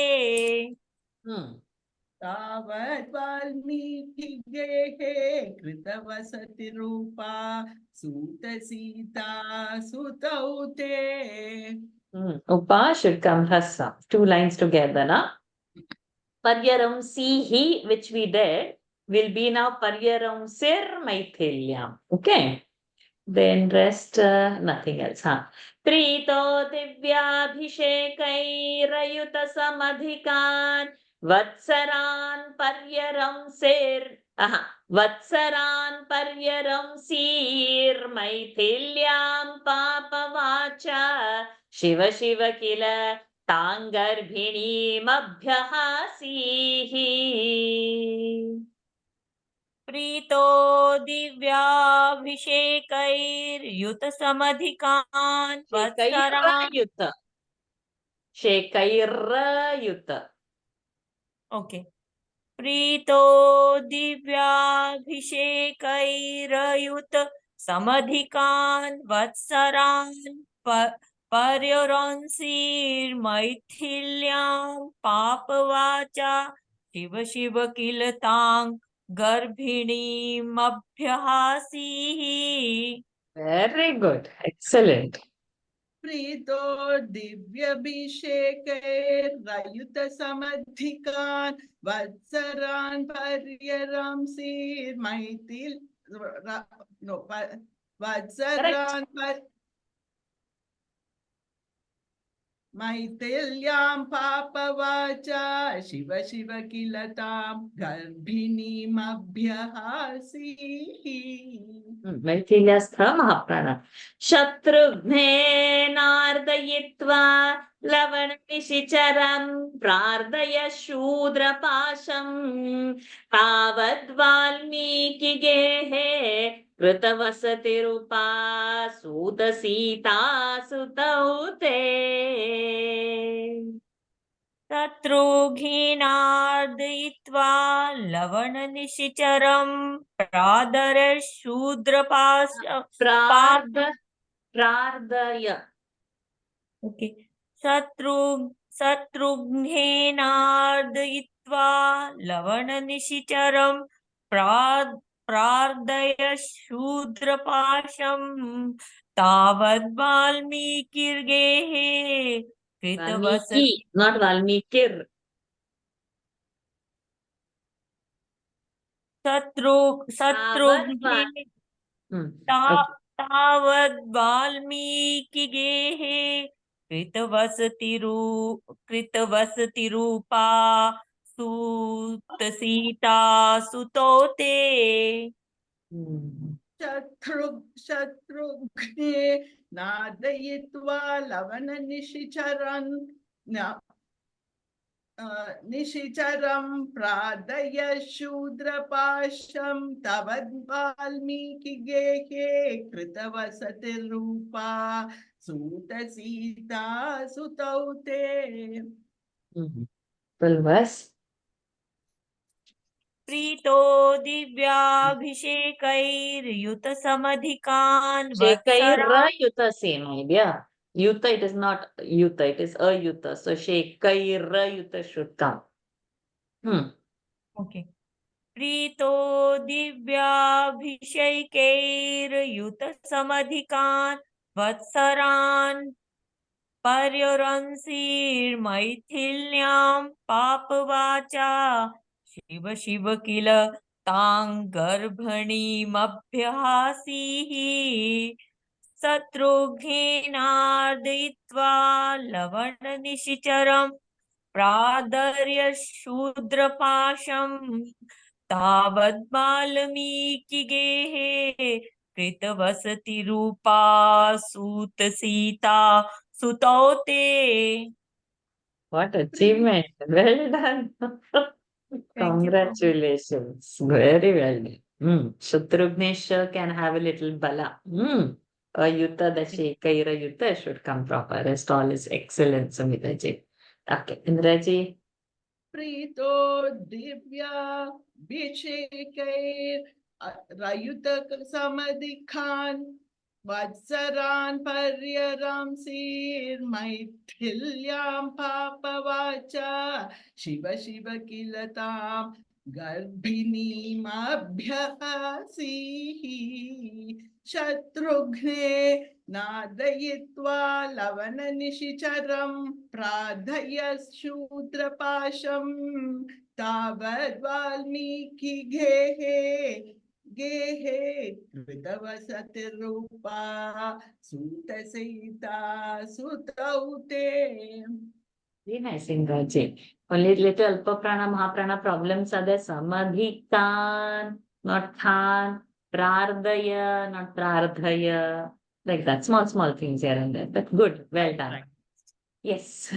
S11: तावत् वाल्मीकि गेहे कृतवसति रूपा सूत सीता सुतौ ते।
S1: Upa should come hrasva. 2 lines together, na? Paryaramsihi, which we did, will be now Paryaramsir Maithilyam. Okay. Then rest, nothing else. Prito divyabhishekairayuta samadhikan vatsaran paryaramsir. Vatsaran paryaramsir Maithilyam papavacha Shiva Shiva kila Tangarbhinim abhyahasihi.
S8: प्रीतो दिव्याभिषेकैर्युत समधिकान् वत्सरान्।
S1: Shekairayuta.
S8: Okay. प्रीतो दिव्याभिषेकैर्युत समधिकान् वत्सरान् पर्यरंसीर्मैथिल्यां पापवाचा शिव शिव किल तां गर्भिणीमभ्यहासीः।
S1: Very good. Excellent.
S11: प्रीतो दिव्यभिषेकैर्रयुत समधिकान् वत्सरान् पर्यरंसीर्मैथिल वत्सरान् मैथिल्यां पापवाचा शिव शिव किल तां गर्भिणीमभ्यहासीः।
S1: मैथिल्यास्थ महाप्राण शत्रुघ्नेनार्दयित्वा लवणनिशिचरं प्रार्थय शूद्रपाशं तावद्वाल्मीकि गेहे कृतवसतिरूपा सूत सीता सुतौ ते।
S8: शत्रुघ्नार्दयित्वा लवणनिशिचरं प्रादर्य शूद्रपाश
S1: प्रार्थय
S8: ओके। शत्रुघ्नेनार्दयित्वा लवणनिशिचरं प्रार्दय शूद्रपाशं तावद्वाल्मीकिर्गेहे कृतवसति।
S1: not Valmikir.
S8: शत्रुघ्ने तावद्वाल्मीकि गेहे कृतवसतिरूपा सूत सीता सुतो ते।
S11: शत्रुघ्ने नादयित्वा निशिचरं प्रादय शूद्रपाशं तवद्वाल्मीकि गेहे कृतवसतिरूपा सूत सीता सुतौ ते।
S8: प्रीतो दिव्याभिषेकैर्युत समधिकान्
S1: Shekairayuta same idea. Yuta, it is not Yuta, it is Ayuta. So Shekairayuta should come.
S8: Okay. प्रीतो दिव्याभिषेकैर्युत समधिकान् वत्सरान् पर्यरंसीर्मैथिल्यां पापवाचा शिव शिव किल तां गर्भिणीमभ्यहासीः। शत्रुघ्नार्दयित्वा लवणनिशिचरं प्रादर्य शूद्रपाशं तावद्वाल्मीकि गेहे कृतवसतिरूपा सूत सीता सुतौ ते।
S1: What achievement. Well done. Congratulations. Very well done. Shatrughnesha can have a little bala. Ayuta, the Shekairayuta should come proper. Rest all is excellent, Sumitaji. Okay, Indraji.
S11: प्रीतो दिव्याभिषेकैर् रयुतक समधिखान् वत्सरान् पर्यरांसीर्मैथिल्यां पापवाचा शिव शिव किल तां गर्भिणीमभ्यसीः शत्रुघ्ने नादयित्वा लवणनिशिचरं प्रार्थय शूद्रपाशं तावद् वाल्मीकि गेहे कृतवसतिरूपा सूतसीता सुतौ ते.
S1: Very nice, Indraji. Only little Alpa Prana, Mahaprana problems are there. Samadhikan, not Khan. Prardaya, not Prardhaya. Like that. Small things here and there. But good. Well done. Yes.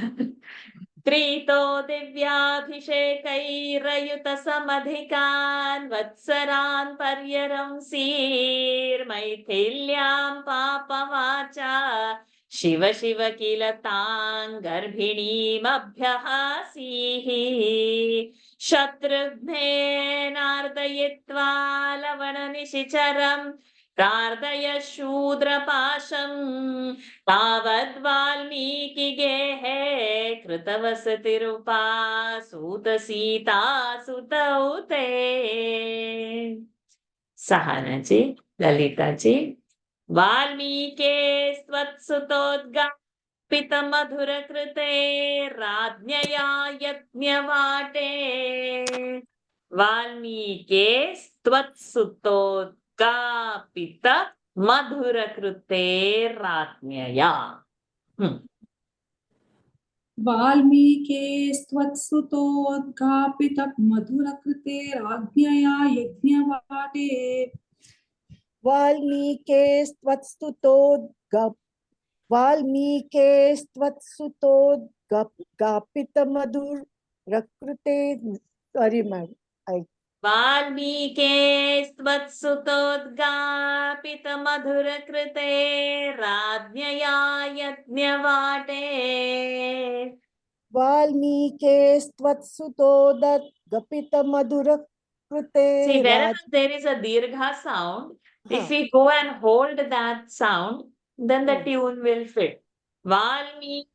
S1: Trito Divyabhishekairyuta Samadhikan Vatsaran Paryaramsir Maithilyam Papavacha Shiva Shiva Kilatang Garbhineem Abhyahasihi Shatrughne Nardayitva Lavananishicharam Prardaya Shudrapasham तावद् वाल्मीकि गेहे कृतवसतिरूपा सूत सीता सुतौ ते. सहाना जी, ललिता जी. वाल्मीके स्वत्सुतोद्गापित मधुर कृते राज्ञया यज्ञवाटे वाल्मीके स्वत्सुतोद्गापित मधुर कृते राज्ञया.
S12: वाल्मीके स्वत्सुतोद्गापित मधुर कृते राज्ञया यज्ञवाटे
S4: वाल्मीके स्वत्सुतोद्गापित मधुर रकृते. Sorry, ma'am.
S1: वाल्मीके स्वत्सुतोद्गापित मधुर कृते राज्ञया यज्ञवाटे
S4: वाल्मीके स्वत्सुतोद्गापित मधुर कृते.
S1: See, wherever there is a dirgha sound, if we go and hold that sound, then the tune will fit. Valmike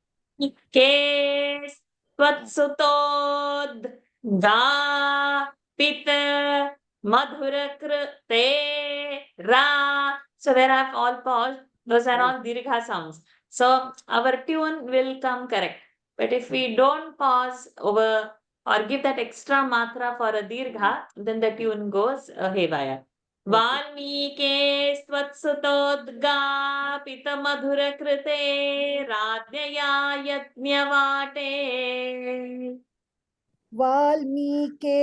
S1: Swatsutodgapita Madhurakrite Ra. So where I've all paused, those are all dirgha sounds. So our tune will come correct. But if we don't pause over or give that extra matra for a dirgha, then the tune goes haywire. Valmike Swatsutodgapita Madhura Krite Radhyaya Yajñavate.
S4: वाल्मीके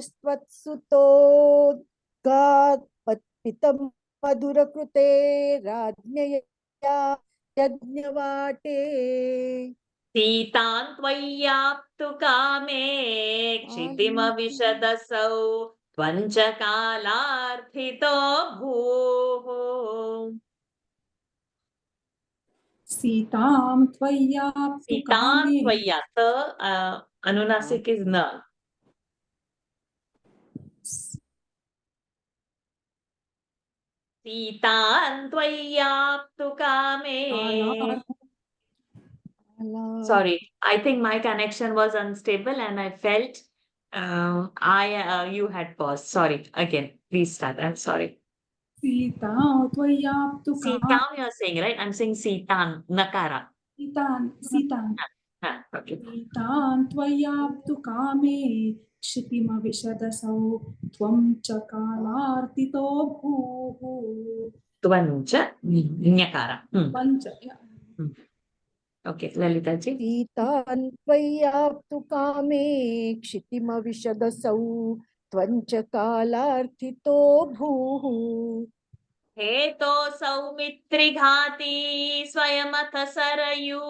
S4: स्वत्सुतोद्गापित मधुर कृते राज्ञया यज्ञवाटे
S1: सीतां त्वय्याप्तु कामे क्षितिमविशदसौ त्वञ्चकालार्थितो भूः.
S12: सीतां त्वय्याप्तु कामे.
S1: त्वय्या, अनुनासिक is न. सीतां त्वय्याप्तु कामे. Sorry, I think my connection was unstable and I felt you had paused. Sorry, again, please start. I'm sorry.
S12: सीतां त्वय्याप्तु कामे.
S1: सीतां you're saying, right? I'm saying सीतां, nakara.
S12: सीतां.
S1: Okay.
S12: सीतां त्वय्याप्तु कामे क्षितिमविशदसौ त्वं च कालार्तितो भूः.
S1: त्वञ्च न्यकार. Okay, Lalita ji.
S4: सीतां त्वय्याप्तु कामे क्षितिमविशदसौ त्वञ्च कालार्थितो भूः.
S1: हेतो सौमित्रिघाती स्वयमथ सरयू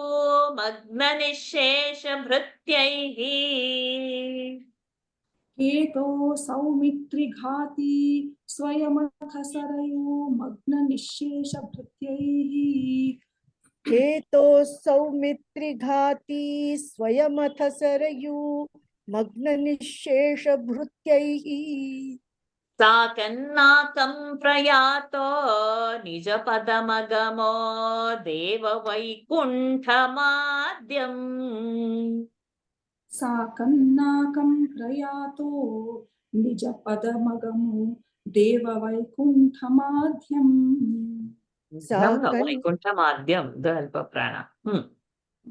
S1: मग्ननिःशेष भृत्यैः.
S12: हेतो सौमित्रिघाती स्वयमथ सरयू मग्ननिःशेष भृत्यैः.
S4: हेतो सौमित्रिघाती स्वयमथ सरयू मग्ननिःशेष भृत्यैः.
S1: साकन्नाकं प्रयातो निजपदमगमो देववैकुण्ठमाद्यम्
S12: साकन्नाकं प्रयातो निजपदमगमो देववैकुण्ठमाद्यम्
S1: वैकुण्ठमाद्यं अल्पप्राण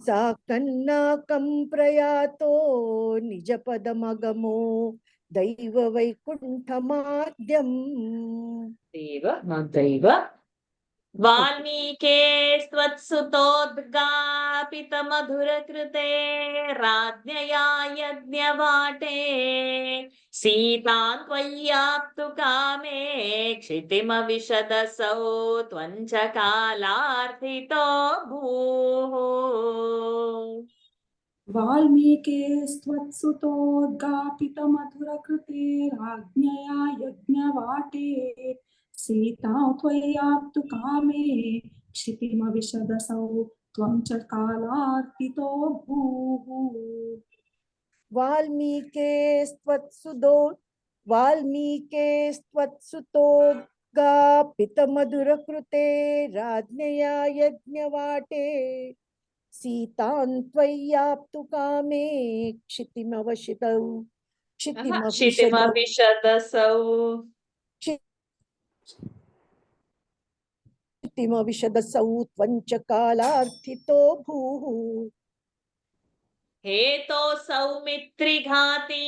S4: साकन्नाकं प्रयातो निजपदमगमो दैववैकुण्ठमाद्यम्
S1: देव न दैव वाल्मीके स्वत्सुतोद्गापितमधुरकृते राज्ञया यज्ञवाटे सीतां त्वय्याप्तु कामे क्षितिमविशदसौ त्वञ्च कालार्थितो भूः
S12: वाल्मीके स्वत्सुतोद्गापितमधुरकृते राज्ञया यज्ञवाटे सीतां त्वय्याप्तु कामे क्षितिमविशदसौ त्वं च कालार्थितो भूः
S4: वाल्मीके स्वत्सुतोद्गापितमधुरकृते राज्ञया यज्ञवाटे सीतां त्वय्याप्तु कामे क्षितिमविशदसौ त्वञ्च कालार्थितो भूः
S1: हेतो सौमित्रिघाती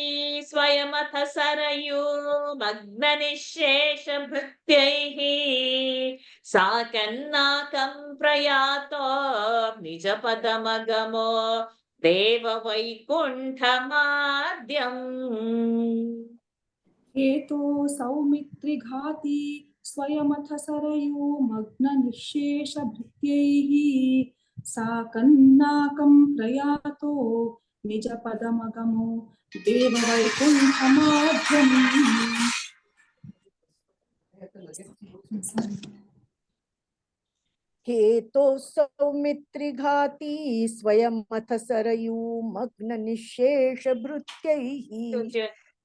S1: स्वयमथ सरयू मग्ननिःशेषभृत्यैः साकन्नाकं प्रयातो निजपदमगमो देववैकुण्ठमाद्यम्
S12: हेतो सौमित्रिघाती स्वयमथ सरयू मग्ननिःशेषभृत्यैः साकन्नाकं प्रयातो निजपदमगमो देववैकुण्ठमाद्यम्
S4: हेतो सौमित्रिघाती स्वयमथ सरयू मग्ननिःशेषभृत्यैः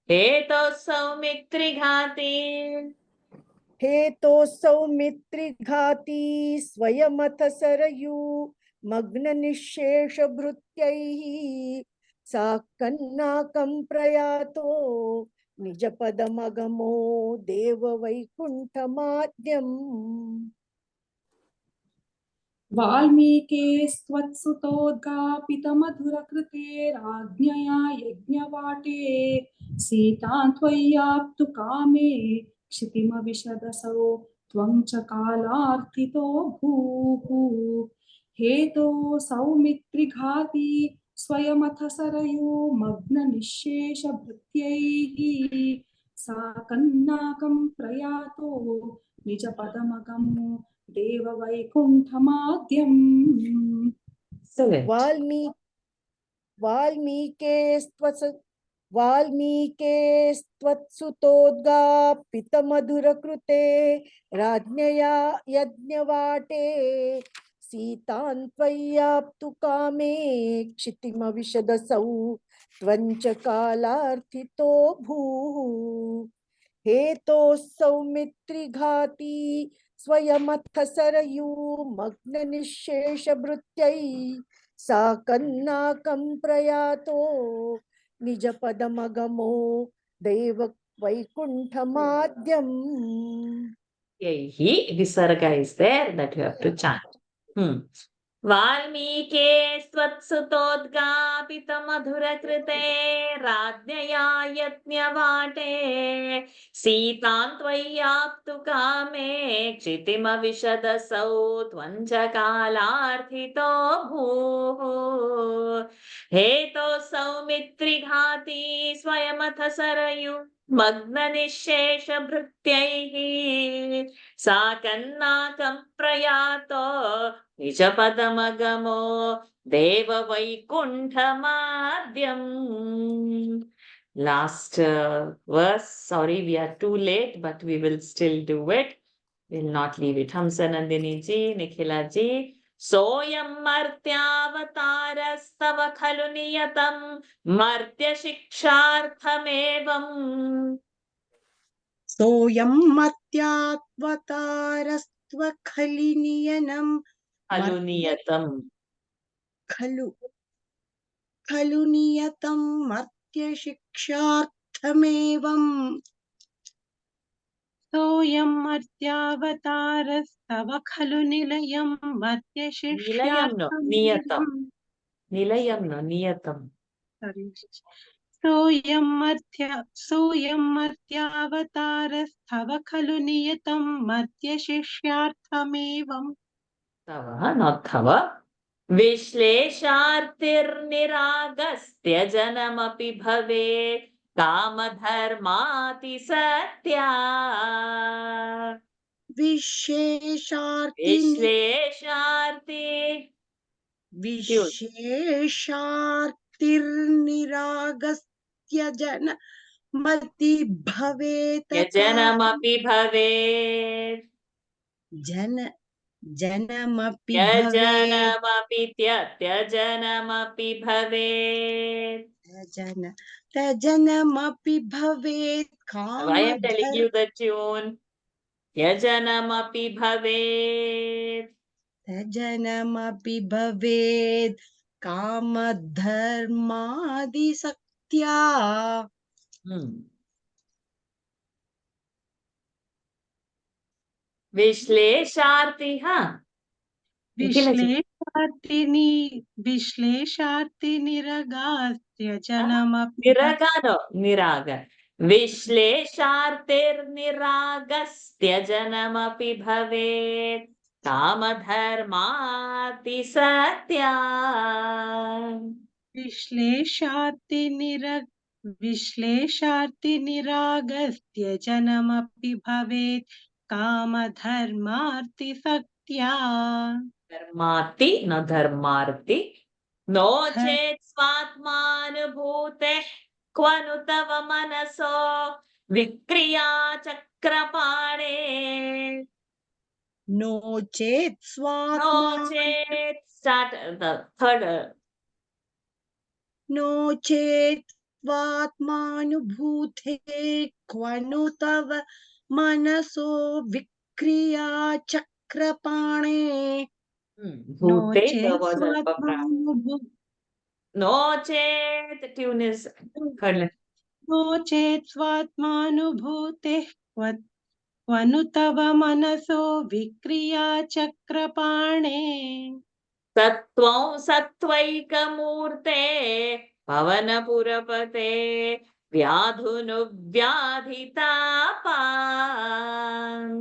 S1: हेतो सौमित्रिघाती
S4: हेतो सौमित्रिघाती स्वयमथ सरयू मग्ननिःशेषभृत्यैः साकन्नाकं प्रयातो निजपदमगमो देववैकुण्ठमाद्यम्
S12: वाल्मीके स्वत्सुतोद्गापितमधुरकृते राज्ञया यज्ञवाटे सीतां त्वय्याप्तु कामे क्षितिमविशदसौ त्वं च कालार्थितो भूः हेतो सौमित्रिघाती स्वयमथ सरयू मग्ननिःशेषभृत्यैः साकन्नाकं प्रयातो निजपदमगमो देववैकुण्ठमाद्यम्
S4: वाल्मीके त्वत्सुतोद्गापितमधुरकृते राज्ञया यज्ञवाटे सीतां त्वय्याप्तु कामे क्षितिमविशदसौ त्वञ्च कालार्थितो भूः हेतो सौमित्रिघाती स्वयमथ Saryu मग्ननिःशेषभृत्यैः साकन्नाकं प्रयातो निजपदमगमो देववैकुण्ठमाद्यम्
S1: He visarga is there that you have to chant. वाल्मीके स्वत्सुतोद्गापितमधुरकृते राज्ञया यज्ञवाटे सीतां त्वय्याप्तु कामे क्षितिमविशदसौ त्वञ्च कालार्थितो भूः हेतो सौमित्रिघाती स्वयमथ Saryu मग्ननिःशेषभृत्यैः साकन्नाकं प्रयातो निजपदमगमो देववैकुण्ठमाद्यम् Last verse, sorry, we are too late, but we will still do it. We'll not leave it. Hamsanandini ji, Nikhila ji. Soyam martyavatarastava khalu niyatam martya shiksharthamevam.
S5: सोऽयं मर्त्यावतारस्त्वखलिनियनं
S1: खलु नियतम
S5: खलु खलु नियतं मर्त्यशिक्षार्थमेवम्
S13: सोऽयं मर्त्यावतारस्तव खलु निलयं
S1: निलयम no नियतम
S13: मर्त्यशिष्यार्थमेवम्
S1: निलयम no नियतम
S13: सोऽयं मर्त्यावतारस्तव खलु नियतं मर्त्यशिष्यार्थमेवम्
S1: तव not थव विश्लेषार्थिर्निरागस्त्यजनमपि भवेत् कामधर्माति सत्या
S5: विशेषार्थि विशेषार्थिर्निरागस्त्यजन मति भवेत्
S1: यजनमपि भवेत्
S5: जनमपि भवेत्
S1: त्यजनमपि भवेत्
S5: त्यजनमपि भवेत्
S1: Why I am telling you the tune? यजनमपि भवेत्
S5: त्यजनमपि भवेत् कामधर्मादिसक्त्या
S1: विश्लेषार्थी हाँ
S13: विश्लेषार्थिनिरगास्त्यजनमपि
S1: निरगानो निराग विश्लेषार्थिर्निरागस्त्यजनमपि भवेत् कामधर्माति सत्या
S13: विश्लेषार्थिनिरागस्त्यजनमपि भवेत् कामधर्मार्थिसक्त्या
S1: धर्मार्ति न धर्मार्ति नो चेत् स्वात्मानुभूते क्व नु तव मनसो विक्रिया चक्रपाणे
S5: नो चेत्
S1: start the third
S5: नो चेत् स्वात्मानुभूते क्व नु तव मनसो विक्रिया चक्रपाणे
S1: भूते the was no chet the tune is
S13: नो चेत् स्वात्मानुभूते क्व नु तव मनसो विक्रिया चक्रपाणे
S1: सत्त्वं सत्त्वैकमूर्ते पवनपुरपते व्याधुनुव्याधितापान्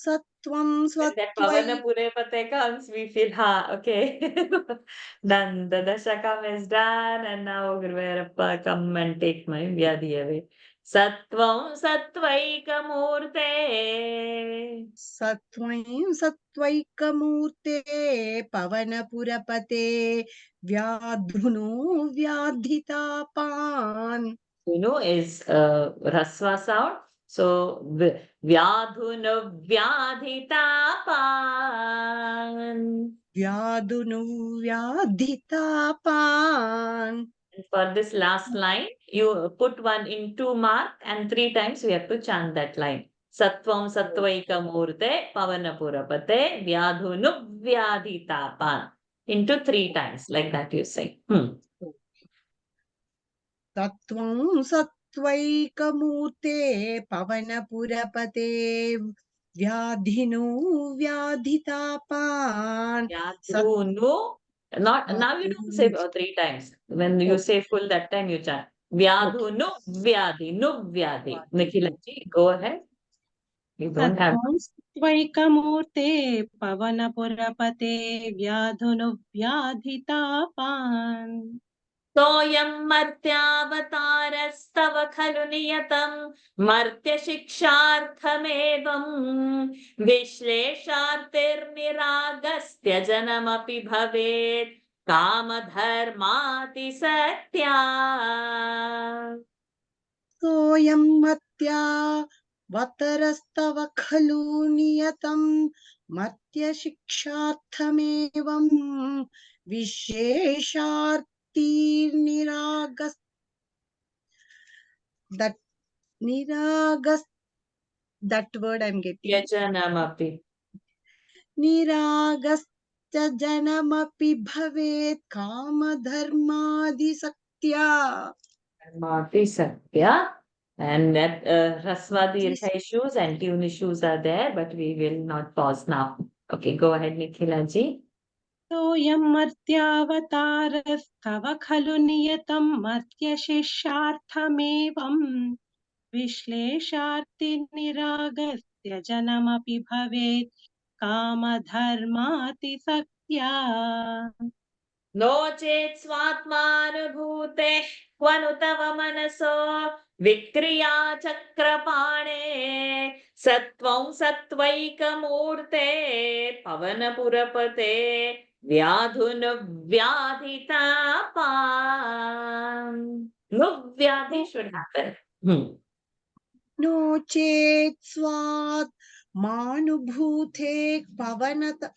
S5: सत्त्वं
S1: पवनपुरपते comes we feel okay done the dashakam is done and now Guruvarappa come and take my vyadhi away सत्त्वं सत्त्वैकमूर्ते
S5: सत्त्वं सत्त्वैकमूर्ते पवनपुरपते व्याधुनो व्याधितापान्
S1: Dhunu is rasva sound so vyadhuno vyadhitapan
S5: व्याधुनो व्याधितापान्.
S1: For this last line, you put one in 2 mark and 3 times we have to chant that line. Sattvam sattvaika murte pavanapurapate vyadhunu vyadhitapan. Into 3 times, like that you say.
S5: Sattvam sattvaika murte pavanapurapate vyadhinu vyadhitapan.
S1: Vyadhunu. Not now you don't say 3 times. When you say full that time you chant. Vyadhunu vyadhi nu vyadhi. Nikhilaji, go ahead. You don't have.
S13: Sattvaika-murte pavanapurapate vyadhunu vyadhitapan.
S1: सोऽयं मर्त्यावतारस्तव खलु नियतं मर्त्यशिक्षार्थमेवं विश्लेषार्थिर्निरागस्त्यजनमपि भवेत् कामधर्मातिसक्त्या
S5: सोऽयं मर्त्यावतारस्तव खलु नियतं मर्त्यशिक्षार्थमेवं विशेषार्थिर्निरागस् that
S4: Niragas. That word I'm getting.
S1: Yajanamapi.
S4: Niragasya janamapi bhavet kama dharmadi saktya.
S1: Mati Satya. And that Rasva Dirgha issues and tune issues are there, but we will not pause now. Okay, go ahead, Nikhila ji.
S13: सोऽयं मर्त्यावतारस्तव खलु नियतं मर्त्यशिष्यार्थमेवं विश्लेषार्थिनिरागस्य जनमपि भवेत् कामधर्मातिसक्त्या
S1: No chet svatmanubhute kvanu tava manaso vikriya chakrapane sattvam sattvaika-murte pavanapurapate vyadhunuvvyadhitapan. Nuvyadhi should happen.
S4: No chet svat manubhute pavanata.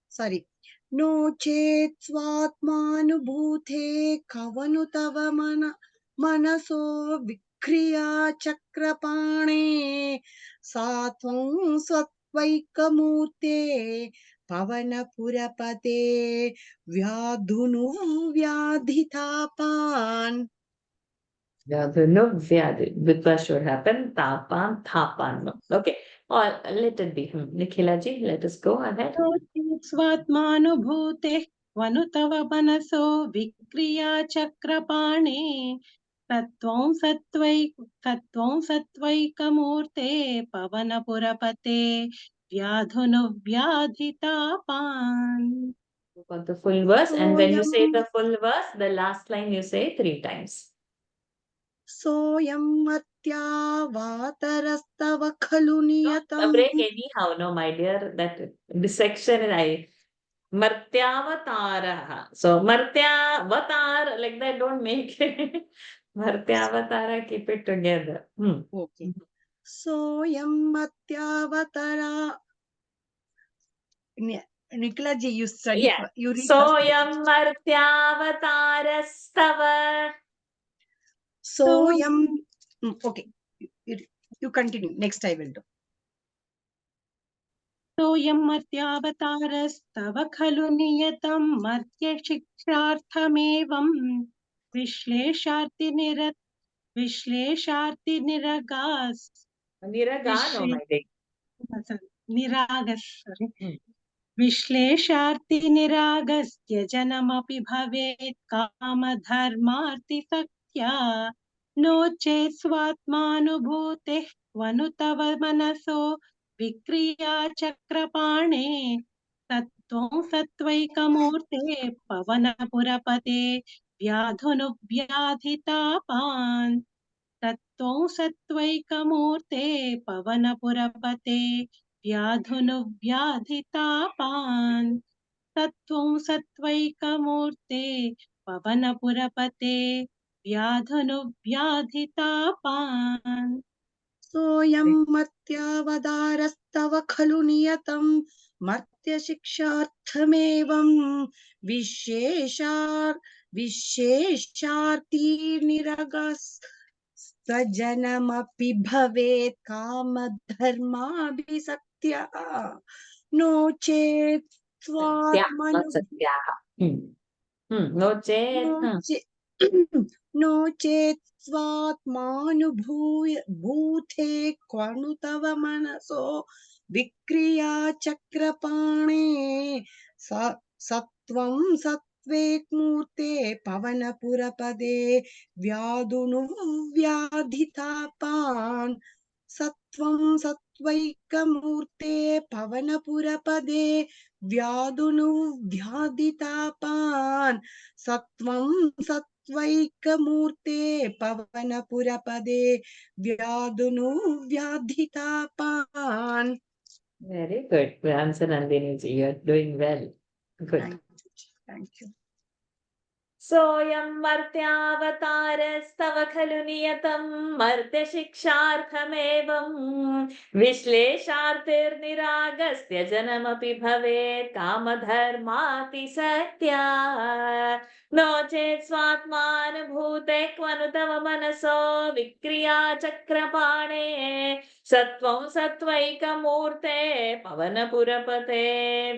S4: Sorry. No chet svatmanubhute kavanu tava manaso vikriya chakrapane satvam sattvaika-murte pavanapurapate vyadhunu vyadhitapan.
S1: Vyadhi. Vidva should happen. Tapan, thapan. Okay. Or let it be. Nikhila ji, let us go ahead.
S13: स्वात्मानुभूतेः क्वनु तव मनसो विक्रिया चक्रपाणे तत्त्वं सत्त्वैकमूर्ते पवनपुरपते व्याधुनुव्याधितापान्.
S1: Got the full verse, and when you say the full verse, the last line you say 3 times.
S4: Soyam matyavatarastava khalu niyatam.
S1: A break anyhow, no, my dear. That this section is Martyavatara. So Martyavatar, like that, don't make it. Martyavatara, keep it together.
S4: Okay. Soyam matyavatara. Nikhila ji, you study.
S1: Yeah.
S4: You read.
S1: Soyam Martyavatara-stava.
S4: Soyam. Okay. You continue. Next I will do.
S13: सोऽयं मर्त्यावतारस्तव खलु नियतं मर्त्यशिक्षार्थमेवं विश्लेषार्थिनिरगास् विश्लेषार्थिनिरागस्य जनमपि भवेत् कामधर्मार्थिसक्त्या नो चेत् स्वात्मानुभूतेः क्वनु तव मनसो विक्रिया चक्रपाणे तत्त्वं सत्त्वैकमूर्ते पवनपुरपते व्याधुनुव्याधितापान् तत्त्वं सत्त्वैकमूर्ते पवनपुरपते व्याधुनुव्याधितापान् तत्त्वं सत्त्वैकमूर्ते पवनपुरपते व्याधुनुव्याधितापान्.
S4: सोयम मर्त्यावतारस्तव खलु नियतं मर्त्यशिक्षार्थमेवं विशेषार्थिनिरगस्तजनमपि भवेत् कामधर्माभिसक्त्या नो चेत् नो चेत् स्वात्मानुभूते क्वनु तव मनसो विक्रिया चक्रपाणे सत्त्वं सत्त्वैकमूर्ते पवनपुरपदे व्याधुनुव्याधितापान् सत्त्वं सत्त्वैकमूर्ते पवनपुरपदे व्याधुनुव्याधितापान् सत्त्वं सत्त्वैकमूर्ते पवनपुरपदे व्याधुनुव्याधितापान्.
S1: Very good. Answer, Nandini ji. You are doing well. Good.
S4: Thank you.
S1: सोऽयं मर्त्यावतारस्तव खलु नियतं मर्त्यशिक्षार्थमेवं विश्लेषार्थिर्निरागस्य जन्मपि भवेत् कामधर्मातिसत्या नो चेत् स्वात्मानुभूते क्वनु तव मनसो विक्रिया चक्रपाणे सत्त्वं सत्त्वैकमूर्ते पवनपुरपते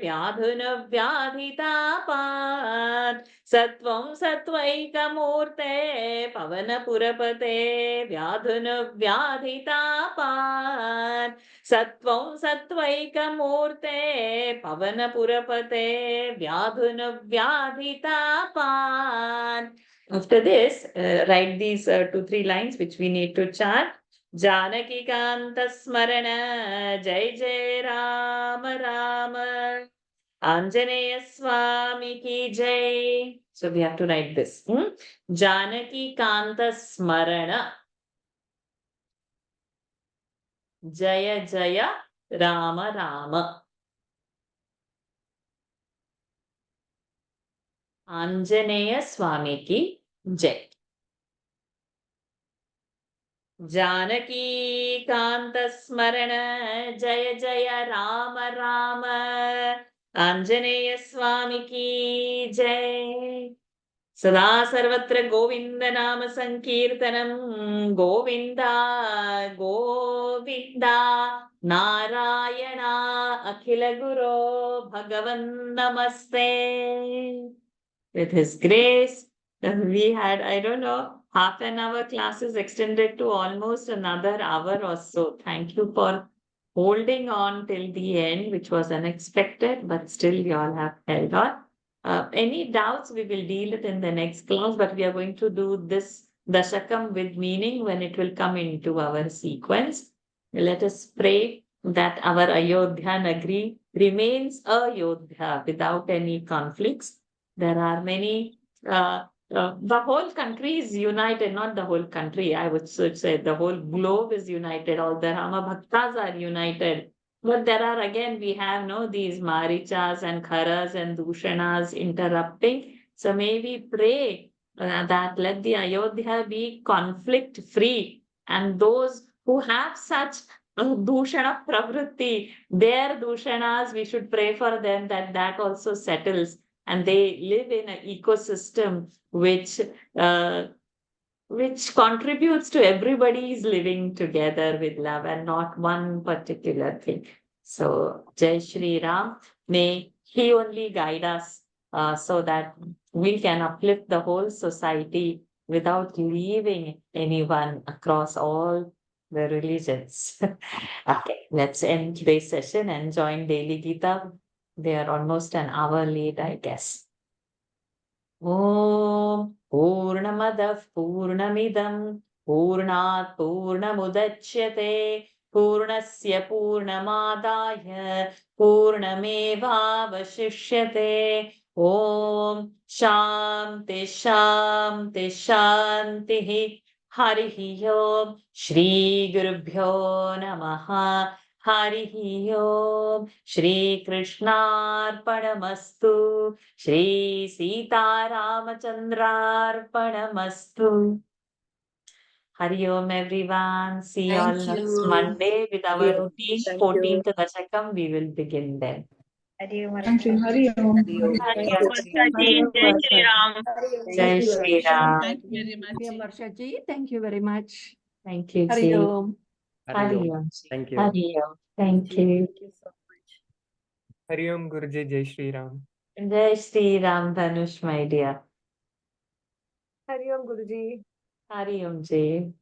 S1: व्याधुनव्याधितापात् सत्त्वं सत्त्वैकमूर्ते पवनपुरपते व्याधुनव्याधितापात् सत्त्वं सत्त्वैकमूर्ते पवनपुरपते व्याधुनव्याधितापात्. After this, write these 2-3 lines which we need to chant. Janaki Kanta Smarana Jai Jai Rama Rama Anjaneya Swami Ki Jai. So we have to write this. Janaki Kanta Smarana Jaya Jaya Rama Rama Anjaneya Swami Ki Jai. Janaki Kanta Smarana Jaya Jaya Rama Rama Anjaneya Swami Ki Jai. Sada Sarvatra Govinda Nama Sankirtanam Govinda Govinda Narayana Akhila Guru Bhagavan Namaste. With His grace, we had, I don't know, half an hour classes extended to almost another hour or so. Thank you for holding on till the end, which was unexpected, but still you all have held on. Any doubts, we will deal it in the next class, but we are going to do this Dashakam with meaning when it will come into our sequence. Let us pray that our Ayodhya Nagri remains Ayodhya without any conflicts. There are many, the whole country is united, not the whole country, I would say the whole globe is united, all the Rama Bhaktas are united. But there are again, we have these Marichas and Kharas and Dushanas interrupting. So may we pray that let the Ayodhya be conflict free, and those who have such Dushana Pravritti, their Dushanas, we should pray for them that that also settles and they live in an ecosystem which contributes to everybody's living together with love and not one particular thing. So, Jai Shri Ram, may He only guide us so that we can uplift the whole society without leaving anyone across all the religions. Okay, let's end today's session and join Daily Gita. They are almost an hour late, I guess. Om Purnamadah Purnamidam Purnat Purnamudachyate Purnasya Purnamadaya Purnamevavashishyate. Om Shanti Shanti Shanti. Harihi Om. Shri Gurubhyo Namaha. Harihi Om. Shri Krishnarpanamastu. Shri Sita Ramachandrarpanamastu. Hari Om everyone. See you all
S6: Thank
S1: next
S6: you.
S1: Monday with
S6: Hari
S1: our
S6: Om. Thank
S1: 14th Dashakam. We will begin then.
S6: Hari Om.
S12: Thank you. Hari Om.
S6: Hari Om.
S8: Hari
S6: Thank
S8: Om,
S6: you.
S8: Varsaji. Jai Shri Ram.
S6: Hari Om.
S1: Jai
S6: Thank you.
S1: Shri Ram.
S11: Thank you very much.
S4: Varshaji, thank you very much.
S1: Thank you,
S4: Hari
S1: Ji.
S4: Om.
S1: Hari Om.
S10: Thank you.
S1: Hari Om. Thank you.
S6: Thank you so much.
S3: Hari Om Guruji, Jai Shri Ram.
S1: Jai Shri Ram Dhanush, my dear.
S5: Hari Om Guruji.
S1: Hari Om Ji.